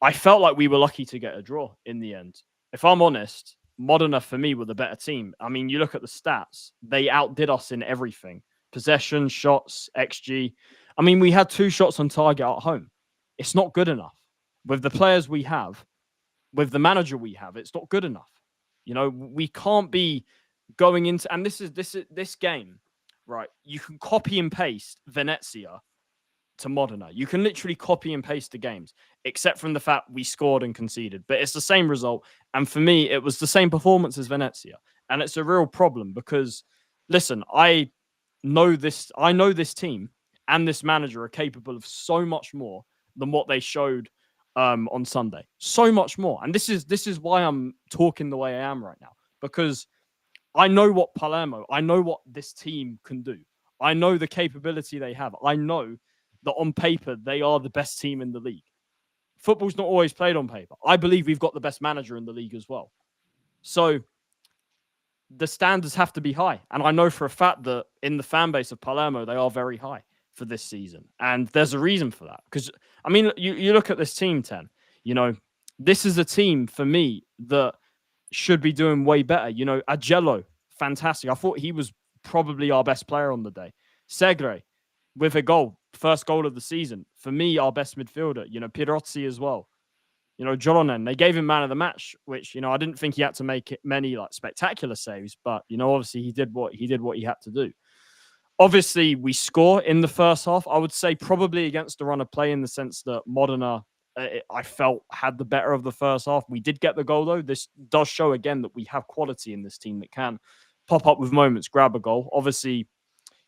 I felt like we were lucky to get a draw in the end. If I'm honest, Modena for me were the better team. I mean, you look at the stats, they outdid us in everything. Possession, shots, XG. I mean, we had 2 shots on target at home. It's not good enough. With the players we have, with the manager we have, it's not good enough. We can't be going into, and this game, right? You can copy and paste Venezia to Modena. You can literally copy and paste the games, except from the fact we scored and conceded. But it's the same result. And for me, it was the same performance as Venezia. And it's a real problem because, listen, I know this team and this manager are capable of so much more than what they showed on Sunday. So much more. And this is why I'm talking the way I am right now. Because I know what Palermo, I know what this team can do. I know the capability they have. I know that on paper, they are the best team in the league. Football's not always played on paper. I believe we've got the best manager in the league as well. So the standards have to be high. And I know for a fact that in the fan base of Palermo, they are very high for this season. And there's a reason for that. Because, I mean, you look at this team, 10, this is a team for me that should be doing way better. Agello, fantastic. I thought he was probably our best player on the day. Segre, with a goal, first goal of the season. For me, our best midfielder. Pirozzi as well. Jolonen, they gave him man of the match, which, I didn't think he had to make many spectacular saves, but, obviously he did what he had to do. Obviously, we score in the first half. I would say probably against the run of play in the sense that Modena, I felt, had the better of the first half. We did get the goal, though. This does show, again, that we have quality in this team that can pop up with moments, grab a goal. Obviously,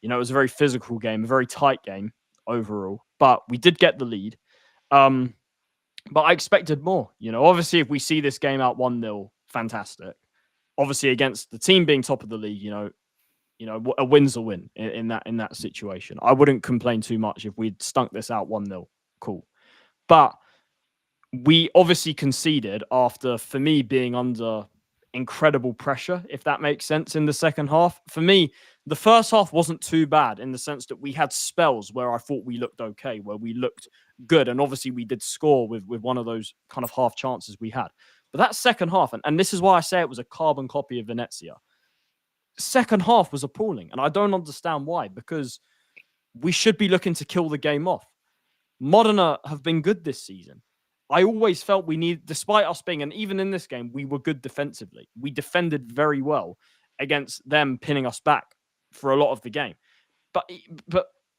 it was a very physical game, a very tight game overall. But we did get the lead. But I expected more. Obviously, if we see this game out 1-0, fantastic. Obviously, against the team being top of the league, a win's a win in that situation. I wouldn't complain too much if we'd stunk this out 1-0. Cool. But we obviously conceded after, for me, being under incredible pressure, if that makes sense, in the second half. For me, the first half wasn't too bad in the sense that we had spells where I thought we looked okay, where we looked good. And obviously we did score with one of those kind of half chances we had. But that second half, and this is why I say it was a carbon copy of Venezia, second half was appalling. And I don't understand why, because we should be looking to kill the game off. Modena have been good this season. I always felt despite us being, and even in this game, we were good defensively. We defended very well against them pinning us back for a lot of the game. But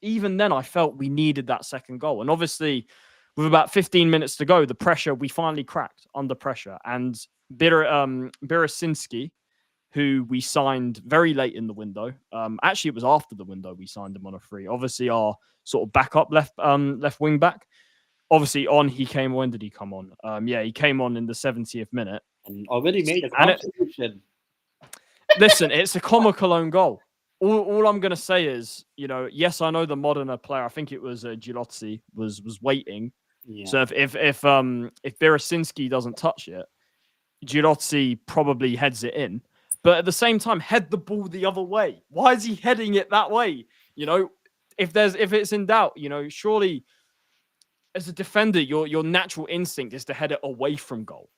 even then, I felt we needed that second goal. And obviously, with about 15 minutes to go, the pressure, we finally cracked under pressure. And Birasinski, who we signed very late in the window. Actually, it was after the window we signed him on a free. Obviously, our sort of backup left wing back. Obviously, he came. When did he come on? He came on in the 70th minute.
And already made a contribution.
Listen, it's a comical own goal. All I'm going to say is, yes, I know the Modena player. I think it was Giolozzi was waiting. Yeah. So if Birasinski doesn't touch it, Giolozzi probably heads it in. But at the same time, head the ball the other way. Why is he heading it that way? If it's in doubt, surely as a defender, your natural instinct is to head it away from goal.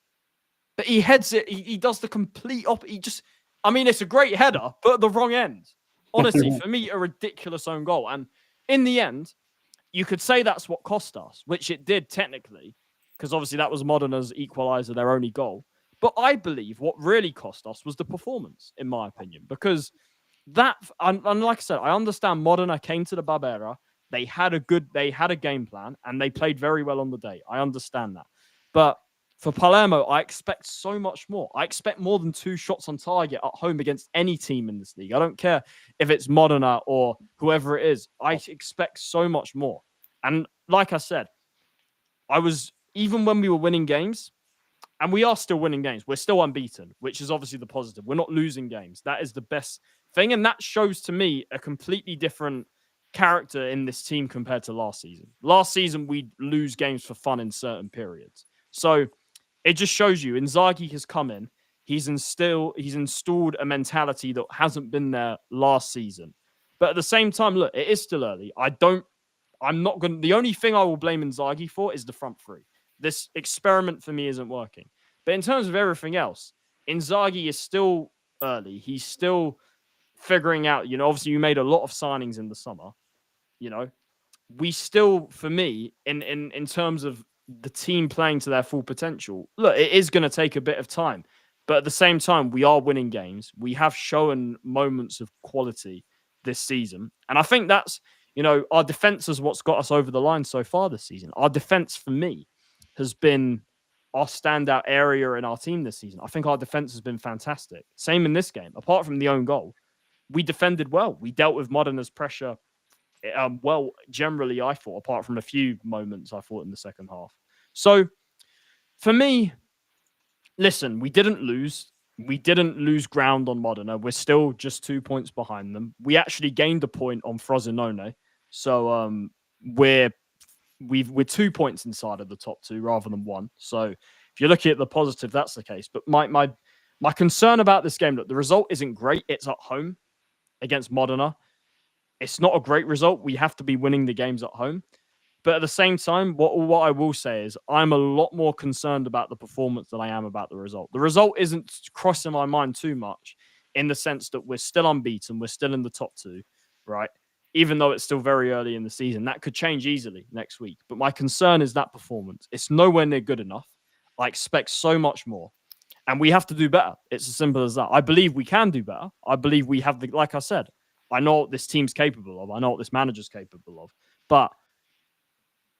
But he heads it. He does the complete opposite. It's a great header, but at the wrong end. Honestly, for me, a ridiculous own goal. And in the end, you could say that's what cost us, which it did technically, because obviously that was Modena's equaliser, their only goal. But I believe what really cost us was the performance, in my opinion, because and like I said, I understand Modena came to the Barbera. They had a game plan and they played very well on the day. I understand that. But For Palermo, I expect so much more. I expect more than 2 shots on target at home against any team in this league. I don't care if it's Modena or whoever it is. I expect so much more. And like I said, even when we were winning games, and we are still winning games, we're still unbeaten, which is obviously the positive. We're not losing games. That is the best thing. And that shows to me a completely different character in this team compared to last season. Last season, we lose games for fun in certain periods. So it just shows you Inzaghi has come in. He's installed a mentality that hasn't been there last season. But at the same time, look, it is still early. The only thing I will blame Inzaghi for is the front three. This experiment for me isn't working. But in terms of everything else, Inzaghi is still early. He's still figuring out, obviously you made a lot of signings in the summer. We still, for me, in terms of the team playing to their full potential, look, it is going to take a bit of time. But at the same time, we are winning games. We have shown moments of quality this season. And I think that's, our defense is what's got us over the line so far this season. Our defense, for me, has been our standout area in our team this season. I think our defense has been fantastic. Same in this game. Apart from the own goal, we defended well. We dealt with Modena's pressure well, generally, I thought, apart from a few moments I thought in the second half. So, for me, listen, we didn't lose. We didn't lose ground on Modena. We're still just 2 points behind them. We actually gained a point on Frosinone. So, we're 2 points inside of the top 2 rather than 1. So, if you're looking at the positive, that's the case. But my concern about this game, look, the result isn't great. It's at home against Modena. It's not a great result. We have to be winning the games at home. But at the same time, what I will say is I'm a lot more concerned about the performance than I am about the result. The result isn't crossing my mind too much in the sense that we're still unbeaten. We're still in the top 2, right? Even though it's still very early in the season. That could change easily next week. But my concern is that performance. It's nowhere near good enough. I expect so much more. And we have to do better. It's as simple as that. I believe we can do better. I believe we have like I said, I know what this team's capable of. I know what this manager's capable of. But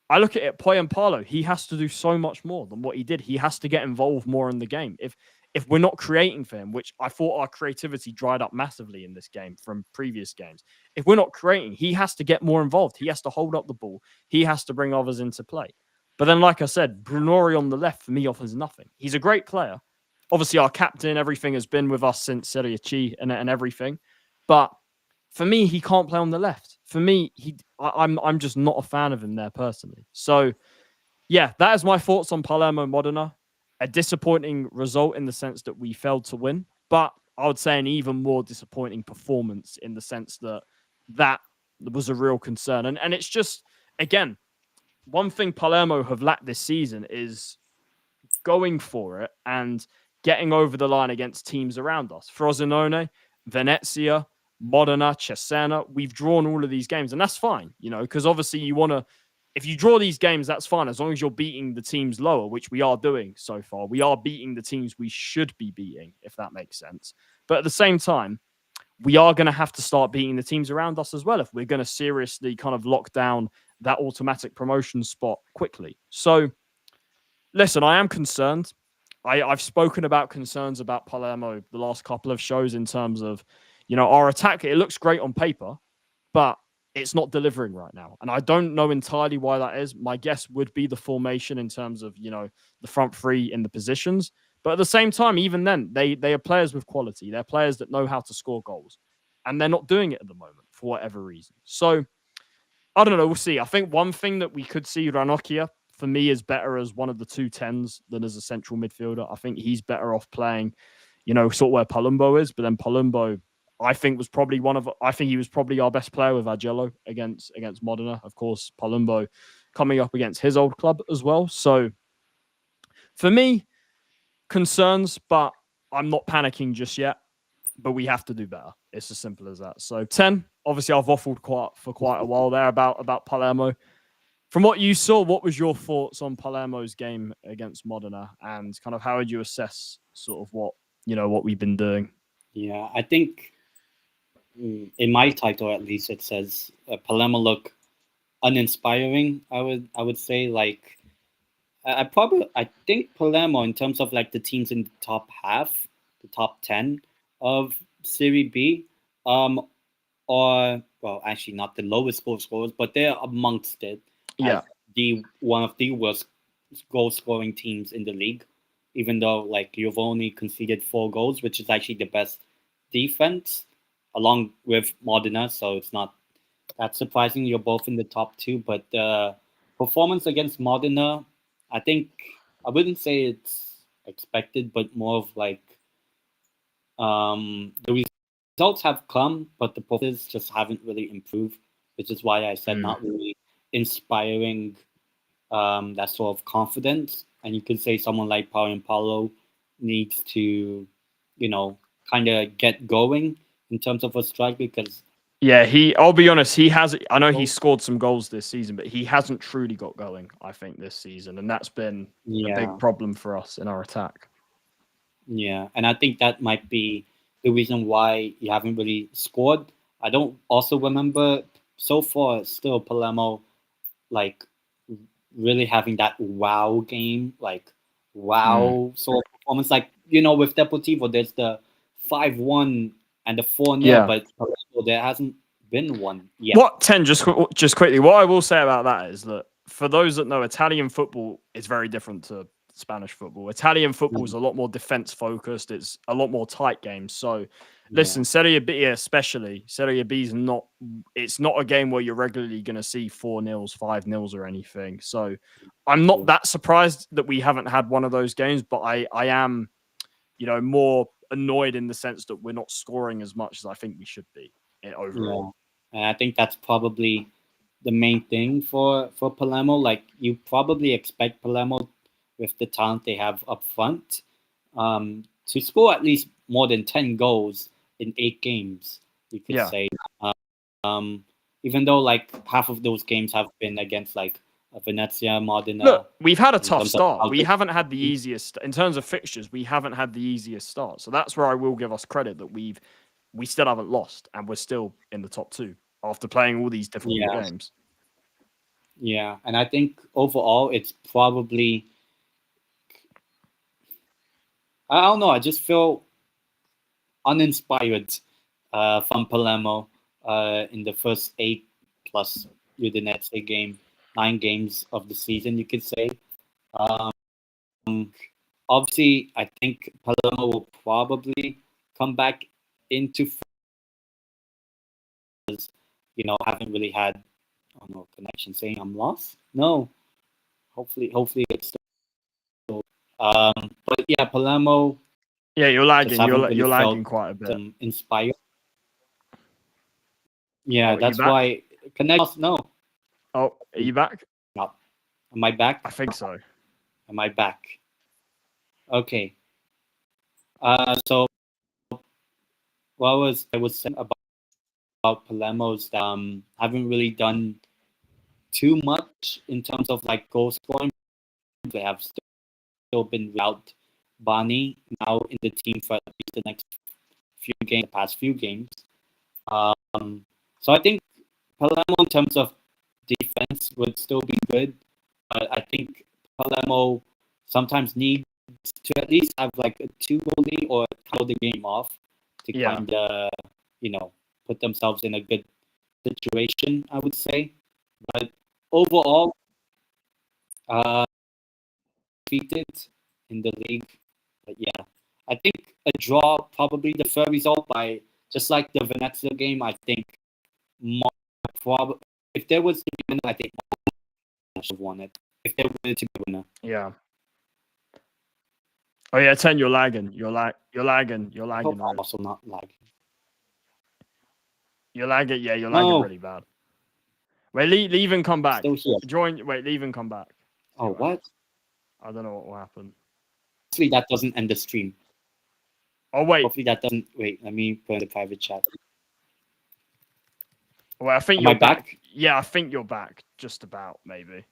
I look at it, Paolo, he has to do so much more than what he did. He has to get involved more in the game. If we're not creating for him, which I thought our creativity dried up massively in this game from previous games. If we're not creating, he has to get more involved. He has to hold up the ball. He has to bring others into play. But then, like I said, Brunori on the left, for me, offers nothing. He's a great player. Obviously, our captain, everything has been with us since Serie C and everything. But for me, he can't play on the left. For me, I'm just not a fan of him there personally. So, yeah, that is my thoughts on Palermo Modena. A disappointing result in the sense that we failed to win, but I would say an even more disappointing performance in the sense that was a real concern. And it's just, again, one thing Palermo have lacked this season is going for it and getting over the line against teams around us. Frosinone, Venezia, Modena, Cesena, we've drawn all of these games, and that's fine, because obviously if you draw these games, that's fine, as long as you're beating the teams lower, which we are doing so far. We are beating the teams we should be beating, if that makes sense. But at the same time, we are going to have to start beating the teams around us as well if we're going to seriously kind of lock down that automatic promotion spot quickly. So, listen, I am concerned. I've spoken about concerns about Palermo the last couple of shows in terms of, our attack. It looks great on paper, but it's not delivering right now. And I don't know entirely why that is. My guess would be the formation in terms of, the front three in the positions. But at the same time, even then, they are players with quality. They're players that know how to score goals. And they're not doing it at the moment for whatever reason. So, I don't know. We'll see. I think one thing that we could see, Ranocchia, for me, is better as one of the 2 10s than as a central midfielder. I think he's better off playing, sort of where Palumbo is. But then Palumbo, I think he was probably our best player with Agello against Modena. Of course, Palumbo coming up against his old club as well. So for me, concerns, but I'm not panicking just yet. But we have to do better. It's as simple as that. So 10. Obviously, I've waffled for quite a while there about Palermo. From what you saw, what was your thoughts on Palermo's game against Modena, and kind of how would you assess sort of what we've been doing?
Yeah, I think in my title at least it says Palermo look uninspiring. I would say, like, I think Palermo, in terms of like the teams in the top half, the top 10 of Serie B, or well, actually not the lowest goal scorers, but they're amongst it
Yeah.
as the one of the worst goal scoring teams in the league. Even though like you've only conceded 4 goals, which is actually the best defense, along with Modena, so it's not that surprising. You're both in the top 2, but the performance against Modena, I think I wouldn't say it's expected, but more of like the results have come, but the performances just haven't really improved, which is why I said not really inspiring that sort of confidence. And you could say someone like Paulo needs to, kind of get going in terms of a strike because
Yeah, I'll be honest, he has. I know he scored some goals this season, but he hasn't truly got going, I think, this season. And that's been a big problem for us in our attack.
Yeah, and I think that might be the reason why you haven't really scored. I don't also remember so far still Palermo like really having that wow game, like wow sort of performance. Like, with Deportivo, there's the 5-1 and the 4-0,
Yeah.
but Palermo, there hasn't been one yet.
What 10? Just quickly, what I will say about that is that for those that know, Italian football is very different to Spanish football. Italian football is a lot more defense focused. It's a lot more tight games. So, listen, Serie B especially, Serie B is not. It's not a game where you're regularly going to see 4-0s, 5-0s, or anything. So, I'm not that surprised that we haven't had one of those games. But I am, more annoyed in the sense that we're not scoring as much as I think we should be overall.
Yeah. And I think that's probably the main thing for Palermo. Like, you probably expect Palermo, with the talent they have up front, to score at least more than 10 goals in 8 games, you could say. Even though like half of those games have been against like Venezia, Modena.
Look, we've had a tough start. We haven't had the easiest in terms of fixtures. We haven't had the easiest start, so that's where I will give us credit that we still haven't lost and we're still in the top 2 after playing all these difficult games.
Yeah, and I think overall it's probably, I don't know, I just feel uninspired from Palermo in the first 8 plus Udinese game, 9 games of the season, you could say. Obviously, I think Palermo will probably come back into, haven't really had, oh no, connection saying I'm lost. No, hopefully it's still. But yeah, Palermo.
Yeah, you're lagging. You're lagging quite a bit.
Inspired. Yeah, that's why connection. No.
Oh, are you back?
No. Am I back?
I think so.
Am I back? Okay. So what I was saying about Palermo's haven't really done too much in terms of like goal scoring. They have still been without Barney now in the team for at least the past few games. So I think Palermo in terms of defense would still be good, but I think Palermo sometimes needs to at least have like a 2-goal lead or call the game off to kind of, put themselves in a good situation, I would say. But overall, defeated in the league. But yeah, I think a draw, probably the fair result, by just like the Venezia game. I think if there was to be a winner, I think I should have won it. If there were to be a winner.
Yeah. Oh yeah, 10, you're lagging. You're lagging.
I'm also not lagging.
You're lagging. Yeah, you're lagging really bad. Wait, leave and come back.
Still here.
Join. Wait, leave and come back.
Oh, what?
I don't know what will happen.
Hopefully that doesn't end the stream.
Oh wait.
Hopefully that doesn't. Wait, let me put in the private chat.
Well, I think you're back. Yeah, I think you're back. Just about, maybe.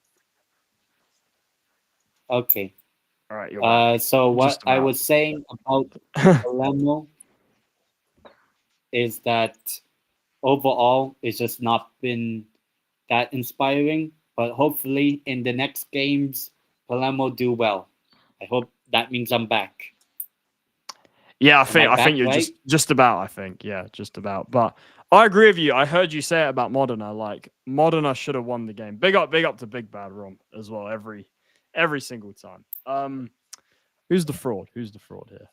Okay.
All right, you're back.
So what I was saying about Palermo is that overall it's just not been that inspiring. But hopefully in the next games Palermo do well. I hope that means I'm back.
Yeah, I think you're
right?
just about. I think just about. But I agree with you. I heard you say it about Modena. Like Modena should have won the game. Big up to Big Bad Rom as well. Every single time. Who's the fraud? Who's the fraud here?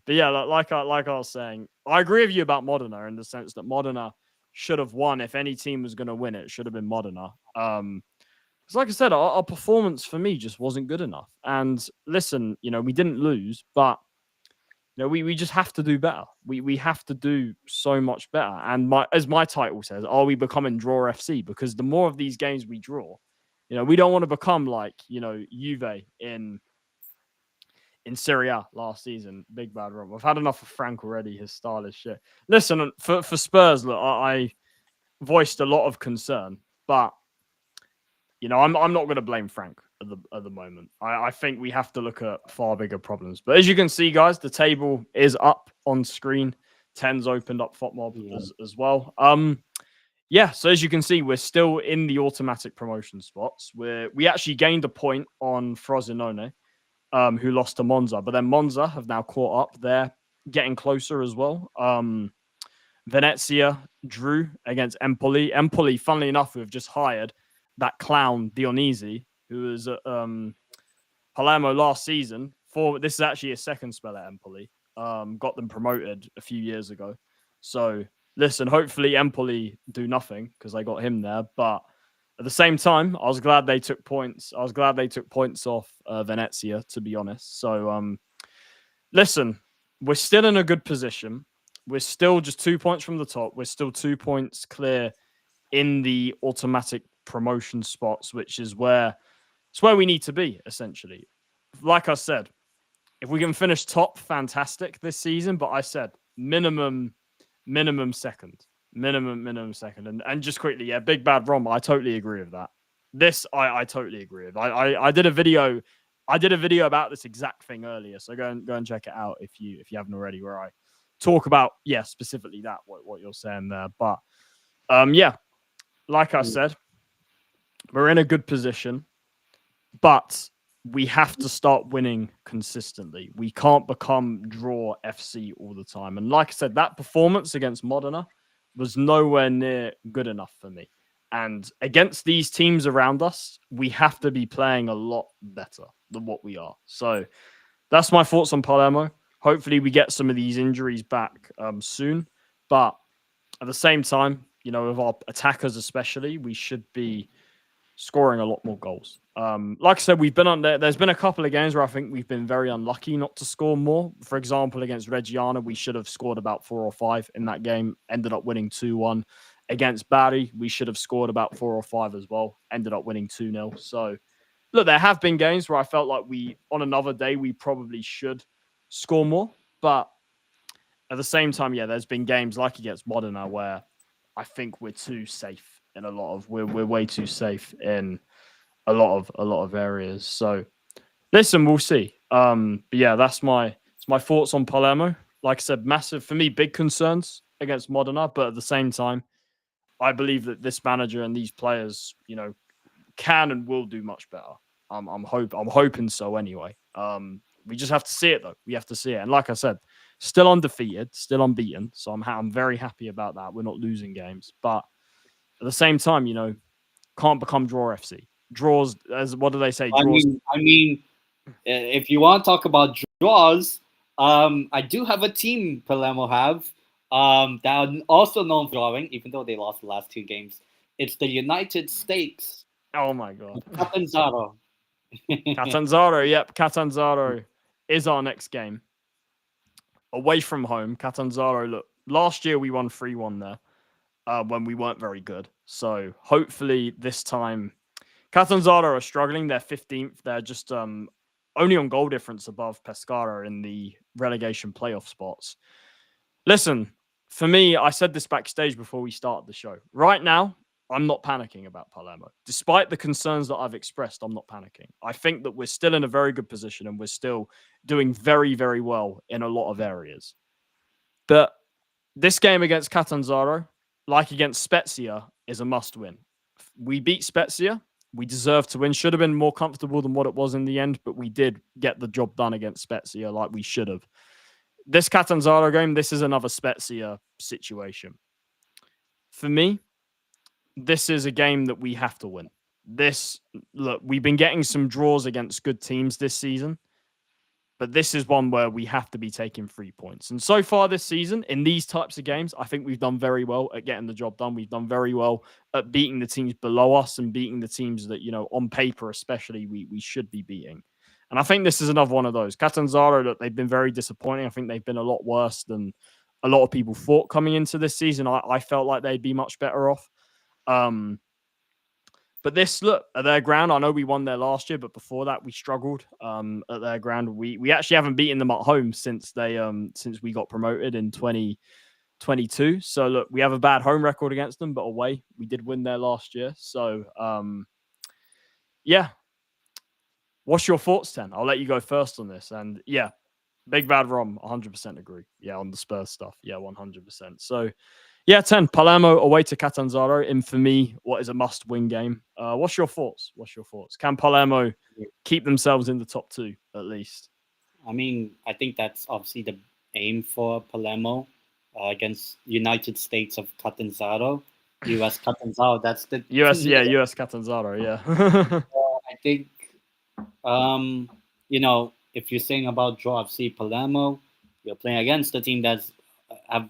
But yeah, like I was saying, I agree with you about Modena in the sense that Modena should have won. If any team was going to win, it should have been Modena. Because like I said, our performance for me just wasn't good enough. And listen, we didn't lose, but we just have to do better. We have to do so much better. And as my title says, are we becoming draw FC? Because the more of these games we draw, we don't want to become like Juve in Serie A last season. Big Bad Rom. I've had enough of Frank already. His style is shit. Listen, for Spurs, look, I voiced a lot of concern, but I'm not going to blame Frank at the moment. I think we have to look at far bigger problems. But as you can see, guys, the table is up on screen. 10's opened up FOTMob as well. So as you can see, we're still in the automatic promotion spots. We actually gained a point on Frosinone, who lost to Monza, but then Monza have now caught up. They're getting closer as well. Venezia drew against Empoli. Empoli, funnily enough, who have just hired that clown Dionisi, who was at Palermo last season. This is actually his second spell at Empoli. Got them promoted a few years ago. So listen, hopefully Empoli do nothing because they got him there. But at the same time, I was glad they took points. I was glad they took points off Venezia, to be honest. So listen, we're still in a good position. We're still just 2 points from the top. We're still 2 points clear in the automatic promotion spots, which is where we need to be, essentially. Like I said, if we can finish top, fantastic this season. But I said minimum second. Minimum second. And just quickly, Big Bad Rom, I totally agree with that. This I totally agree with. I did a video. I did a video about this exact thing earlier, so go and check it out if you haven't already, where I talk about specifically that what you're saying there. But like I said, we're in a good position, but we have to start winning consistently. We can't become draw FC all the time. And like I said, that performance against Modena was nowhere near good enough for me. And against these teams around us, we have to be playing a lot better than what we are. So that's my thoughts on Palermo. Hopefully we get some of these injuries back soon. But at the same time, with our attackers especially, we should be scoring a lot more goals. Like I said, we've been on there. There's been a couple of games where I think we've been very unlucky not to score more. For example, against Reggiana, we should have scored about 4 or 5 in that game. Ended up winning 2-1. Against Bari, we should have scored about 4 or 5 as well. Ended up winning 2-0. So, look, there have been games where I felt like on another day, we probably should score more. But at the same time, there's been games like against Modena where I think we're too safe in a lot of. We're way too safe in a lot of areas. So listen, we'll see. But that's my thoughts on Palermo. Like I said, massive for me, big concerns against Modena, but at the same time, I believe that this manager and these players, can and will do much better. I'm hoping so anyway. We just have to see it though. We have to see it. And like I said, still undefeated, still unbeaten. So I'm very happy about that. We're not losing games, but at the same time, can't become draw FC. Draws, as what do they say? Draws.
I mean, if you want to talk about draws, I do have a team Palermo have that are also known for drawing, even though they lost the last 2 games. It's the United States.
Oh my god,
Catanzaro.
Catanzaro, yep, Catanzaro is our next game. Away from home, Catanzaro. Look, last year we won 3-1 there when we weren't very good. So hopefully this time, Catanzaro are struggling. They're 15th. They're just only on goal difference above Pescara in the relegation playoff spots. Listen, for me, I said this backstage before we started the show. Right now, I'm not panicking about Palermo. Despite the concerns that I've expressed, I'm not panicking. I think that we're still in a very good position and we're still doing very, very well in a lot of areas. But this game against Catanzaro, like against Spezia, is a must-win. We beat Spezia. We deserved to win. Should have been more comfortable than what it was in the end, but we did get the job done against Spezia like we should have. This Catanzaro game, this is another Spezia situation. For me, this is a game that we have to win. Look, we've been getting some draws against good teams this season, but this is one where we have to be taking 3 points. And so far this season, in these types of games, I think we've done very well at getting the job done. We've done very well at beating the teams below us and beating the teams that, on paper especially, we should be beating. And I think this is another one of those. Catanzaro, look, they've been very disappointing. I think they've been a lot worse than a lot of people thought coming into this season. I felt like they'd be much better off. But this, look, at their ground, I know we won there last year, but before that we struggled at their ground. We actually haven't beaten them at home since we got promoted in 2022. So look, we have a bad home record against them, but away we did win there last year. So yeah. What's your thoughts, Ten? I'll let you go first on this. And yeah, Big Bad Rom, 100% agree. Yeah, on the Spurs stuff. Yeah, 100%. So yeah, 10, Palermo away to Catanzaro. In for me, what is a must-win game. What's your thoughts? Can Palermo keep themselves in the top 2 at least?
I mean, I think that's obviously the aim for Palermo against United States of Catanzaro. US Catanzaro, that's the...
US Catanzaro, yeah.
I think, if you're saying about draw, obviously Palermo, you're playing against a team that's have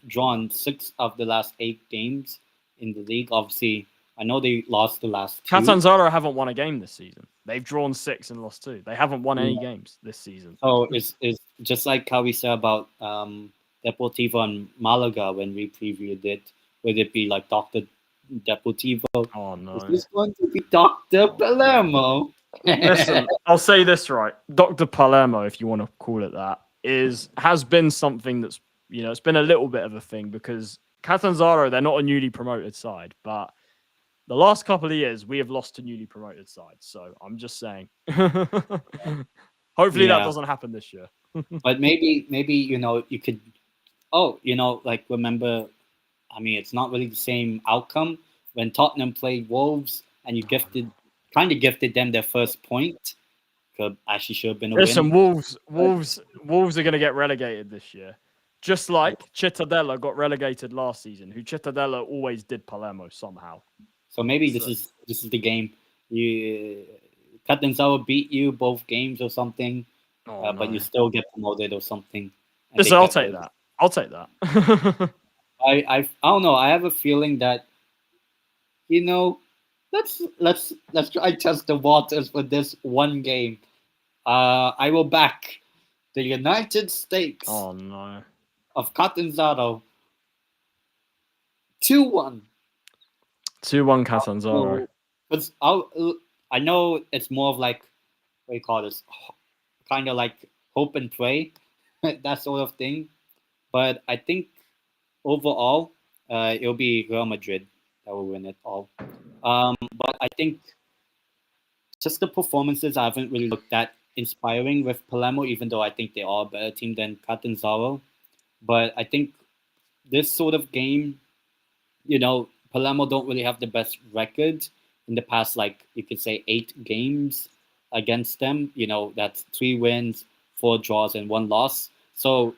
drawn 6 of the last 8 games in the league. Obviously, I know they lost the last 2.
Catanzaro haven't won a game this season. They've drawn 6 and lost 2. They haven't won any games this season.
So it's just like how we said about Deportivo and Malaga when we previewed it. Would it be like Dr. Deportivo?
Oh, no.
Is this going to be Dr. Palermo?
Listen, I'll say this right. Dr. Palermo, if you want to call it that, has been something that's, it's been a little bit of a thing because Catanzaro, they're not a newly promoted side, but the last couple of years we have lost to newly promoted sides. So I'm just saying. Hopefully that doesn't happen this year.
But maybe you could, remember, I mean, it's not really the same outcome when Tottenham played Wolves and you kind of gifted them their first point. Could actually should have been a win.
Listen, Wolves are going to get relegated this year. Just like Cittadella got relegated last season, who Cittadella always did Palermo somehow.
So maybe this is the game. Catanzaro beat you both games or something, but you still get promoted or something.
Listen, I'll take that.
I don't know. I have a feeling that let's try test the waters for this one game. I will back the United States.
Oh no.
Of Catanzaro. 2-1.
2-1 Catanzaro.
Because I know it's more of like, what do you call this? Kind of like hope and pray, that sort of thing. But I think overall, it'll be Real Madrid that will win it all. But I think just the performances I haven't really looked that inspiring with Palermo, even though I think they are a better team than Catanzaro. But I think this sort of game, Palermo don't really have the best record in the past, like you could say 8 games against them. That's 3 wins, 4 draws, and 1 loss. So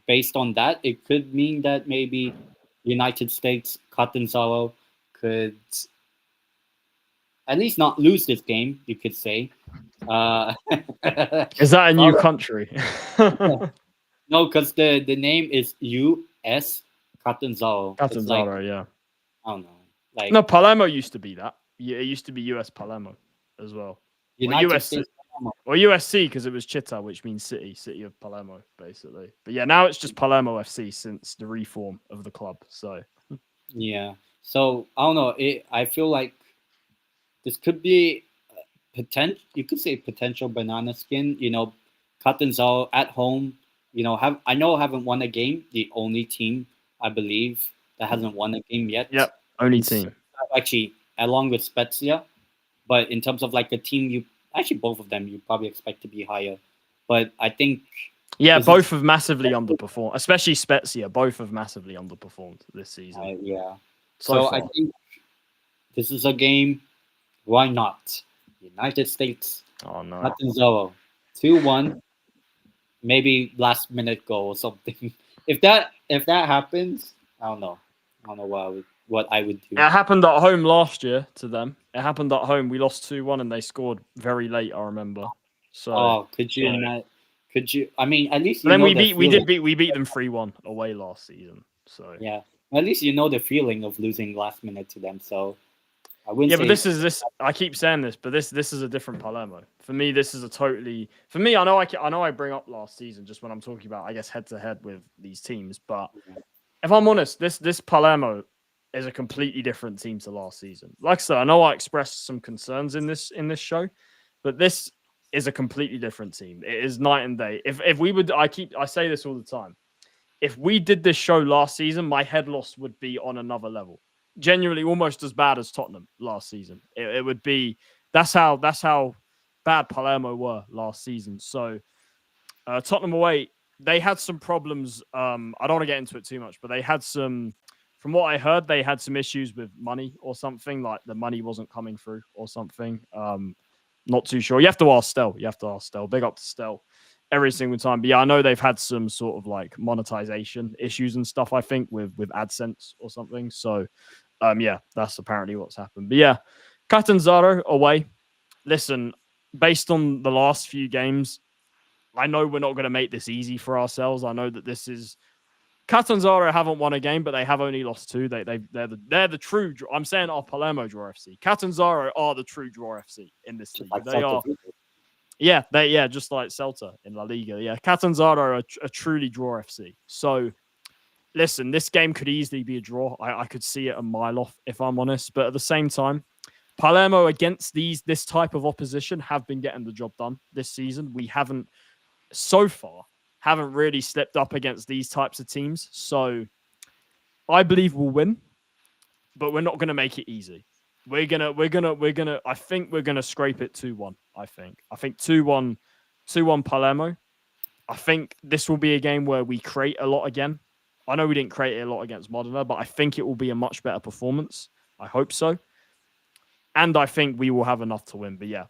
based on that, it could mean that maybe United States, Catanzaro could at least not lose this game, you could say.
Is that a new country?
No, because the name is U.S. Catanzaro.
Catanzaro, yeah.
I don't know.
No, Palermo used to be that. Yeah, it used to be U.S. Palermo as well. Or USC because it was Città, which means city of Palermo, basically. But yeah, now it's just Palermo FC since the reform of the club. So
yeah. So I don't know. I feel like this could be potential. You could say potential banana skin. Catanzaro at home. Haven't won a game. The only team I believe that hasn't won a game yet.
Yep, only team.
Actually, along with Spezia, but in terms of like a team, both of them you probably expect to be higher. But I think
both have massively underperformed, especially Spezia. Both have massively underperformed this season.
Yeah. So I think this is a game Why not? United States.
Oh no.
Catanzaro. 2-1. Maybe last minute goal or something. If that happens, I don't know. I don't know what I would do.
It happened at home last year to them. It happened at home. We lost 2-1 and they scored very late, I remember. So
could you not? Could you? I mean, at least you
then
know
we beat them 3-1 away last season. So
yeah, at least you know the feeling of losing last minute to them. So I wouldn't.
Yeah,
say
but this. I keep saying this, but this is a different Palermo. For me, this is a totally. For me, I know I bring up last season just when I'm talking about, I guess, head to head with these teams. But if I'm honest, this Palermo is a completely different team to last season. Like I said, I know I expressed some concerns in this show, but this is a completely different team. It is night and day. If we would, I say this all the time. If we did this show last season, my head loss would be on another level. Genuinely, almost as bad as Tottenham last season. It would be. That's how bad Palermo were last season. So Tottenham away, they had some problems. I don't want to get into it too much, but they had some. From what I heard, they had some issues with money or something. Like the money wasn't coming through or something. Not too sure. You have to ask Stel. Big up to Stel every single time. But yeah, I know they've had some sort of like monetization issues and stuff, I think, with AdSense or something. So yeah, that's apparently what's happened. But yeah, Catanzaro away. Listen, based on the last few games, I know we're not going to make this easy for ourselves. I know that this is Catanzaro haven't won a game, but they have only lost 2. They're the true. I'm saying our Palermo draw FC. Catanzaro are the true draw FC in this league. They are. Yeah, just like Celta in La Liga. Yeah, Catanzaro are a truly draw FC. So listen, this game could easily be a draw. I could see it a mile off if I'm honest. But at the same time, Palermo against this type of opposition have been getting the job done this season. We haven't so far really slipped up against these types of teams. So I believe we'll win, but we're not going to make it easy. We're gonna. I think we're gonna scrape it 2-1. I think 2-1 Palermo. I think this will be a game where we create a lot again. I know we didn't create it a lot against Modena, but I think it will be a much better performance. I hope so. And I think we will have enough to win. But yeah,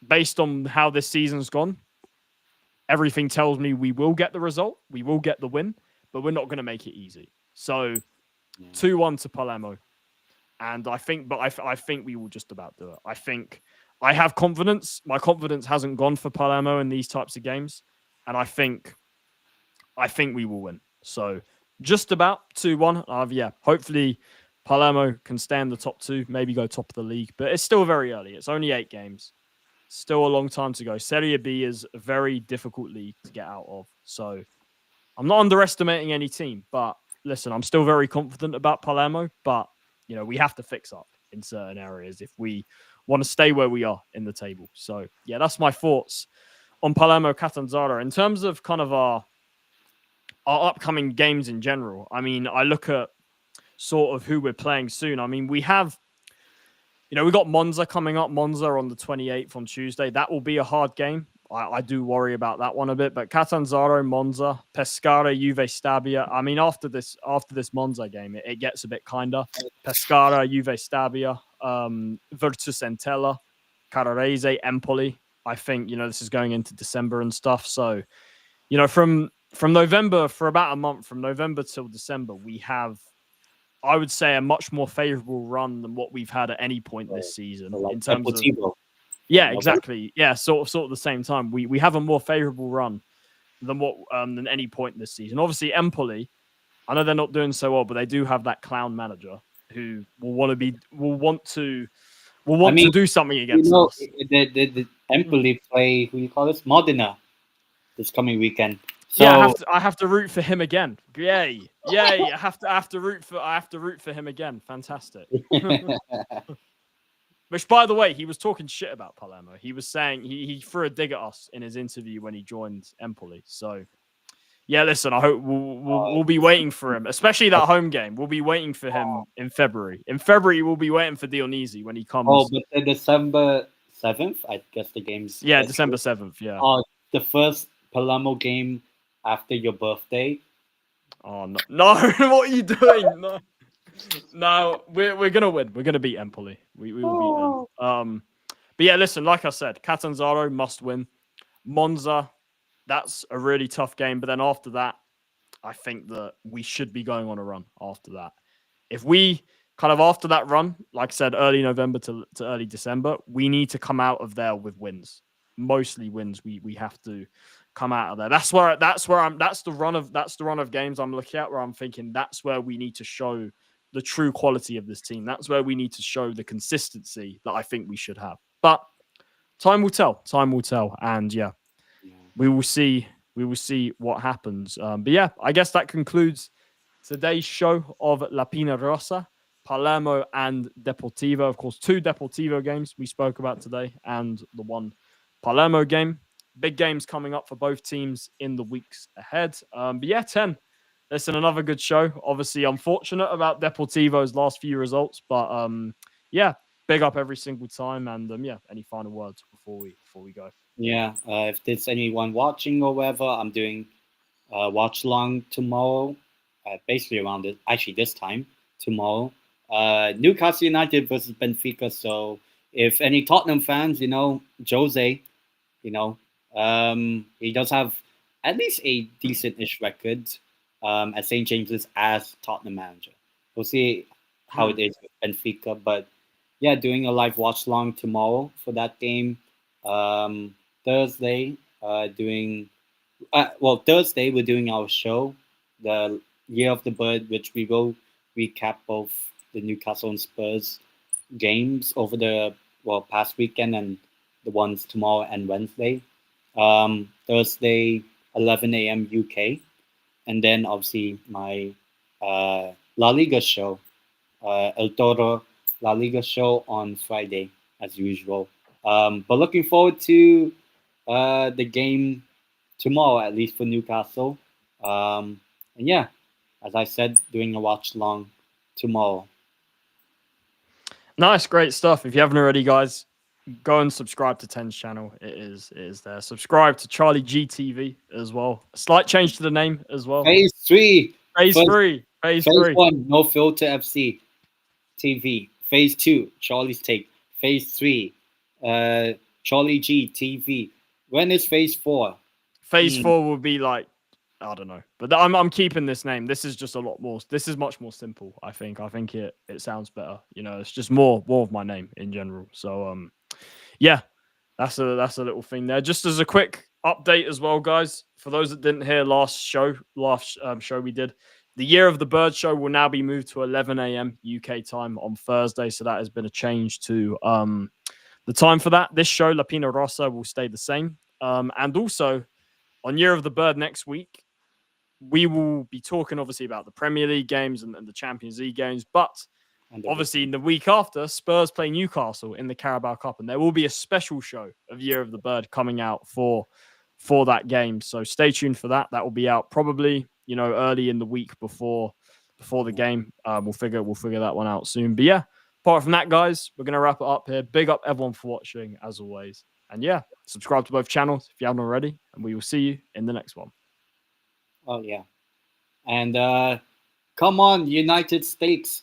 based on how this season's gone, everything tells me we will get the result. We will get the win, but we're not going to make it easy. So 2-1 to Palermo. And I think we will just about do it. I think I have confidence. My confidence hasn't gone for Palermo in these types of games. And I think we will win. So just about 2-1. Yeah, hopefully Palermo can stay in the top 2, maybe go top of the league. But it's still very early. It's only 8 games. Still a long time to go. Serie B is a very difficult league to get out of. So I'm not underestimating any team. But listen, I'm still very confident about Palermo. But, we have to fix up in certain areas if we want to stay where we are in the table. So, yeah, that's my thoughts on Palermo Catanzaro. In terms of kind of our upcoming games in general, I mean, I look at sort of who we're playing soon. I mean, we have, we got Monza coming up. Monza on the 28th on Tuesday. That will be a hard game. I do worry about that one a bit. But Catanzaro, Monza, Pescara, Juve Stabia. I mean, after this Monza game, it gets a bit kinder. Pescara, Juve Stabia, Virtus Entella, Carrarese, Empoli. I think, this is going into December and stuff. So, from November, for about a month, from November till December, we have, I would say, a much more favorable run than what we've had at any point this season. In terms of, yeah, exactly. Yeah, sort of the same time. We have a more favorable run than any point this season. Obviously, Empoli, I know they're not doing so well, but they do have that clown manager who will want to do something against us.
The Empoli play, who you call this, Modena, this coming weekend. So,
yeah, I have to root for him again. Yay! I have to root for him again. Fantastic. Which, by the way, he was talking shit about Palermo. He was saying he threw a dig at us in his interview when he joined Empoli. So, yeah, listen, I hope we'll be waiting for him, especially that home game. We'll be waiting for him in February. In February, we'll be waiting for Dionisi when he comes.
Oh, but December 7th, I guess the game's...
Yeah, December 7th, yeah.
The first Palermo game after your birthday.
Oh, no. No, what are you doing? No. No, we're gonna win. We're gonna beat Empoli. We will beat them. But yeah, listen, like I said, Catanzaro must win. Monza, that's a really tough game. But then after that, I think that we should be going on a run after that. If we kind of after that run, like I said, early November to early December, we need to come out of there with wins. Mostly wins. We have to come out of there. That's the run of games I'm looking at where I'm thinking that's where we need to show the true quality of this team. That's where we need to show the consistency that I think we should have. But time will tell. Time will tell. And yeah, we will see. We will see what happens. But yeah, I guess that concludes today's show of La Piña Rosa, Palermo and Deportivo. Of course, 2 Deportivo games we spoke about today and the 1 Palermo game. Big games coming up for both teams in the weeks ahead. But yeah, 10. Listen, another good show. Obviously, unfortunate about Deportivo's last few results, but yeah, big up every single time. And yeah, any final words before we go?
Yeah, if there's anyone watching or whatever, I'm doing watch along tomorrow, basically around this time tomorrow. Newcastle United versus Benfica. So if any Tottenham fans, Jose, he does have at least a decent-ish record at St. James's as Tottenham manager. We'll see how it is with Benfica, but yeah, doing a live watch along tomorrow for that game. Thursday, Thursday we're doing our show, the Year of the Bird, which we will recap both the Newcastle and Spurs games over the past weekend and the ones tomorrow and Wednesday. Thursday, 11 a.m. UK, and then obviously my La Liga show, El Toro La Liga show on Friday as usual. But looking forward to the game tomorrow, at least for Newcastle. And yeah, as I said, doing a watch along tomorrow.
Nice, great stuff. If you haven't already, guys, go and subscribe to 10's channel. It is there. Subscribe to Charlie GTV as well. A slight change to the name as well.
Phase 3.
Phase 3. Phase 3.
1, No Filter FC TV. Phase 2, Charlie's Take. Phase 3, Charlie G TV. When is Phase 4?
Phase 4 will be like, I don't know, but I'm keeping this name. This is just a lot more. This is much more simple. I think it sounds better. It's just more of my name in general. So yeah, that's a little thing there. Just as a quick update as well, guys. For those that didn't hear last show we did, the Year of the Bird show will now be moved to 11 a.m. UK time on Thursday. So that has been a change to the time for that. This show, La Piña Rosa, will stay the same. And also on Year of the Bird next week, we will be talking obviously about the Premier League games and the Champions League games, but obviously in the week after, Spurs play Newcastle in the Carabao Cup, and there will be a special show of Year of the Bird coming out for that game. So stay tuned for that. That will be out probably early in the week before the game. We'll figure that one out soon. But yeah, apart from that, guys, we're gonna wrap it up here. Big up everyone for watching as always, and yeah, subscribe to both channels if you haven't already, and we will see you in the next one.
Oh yeah, and come on, United States,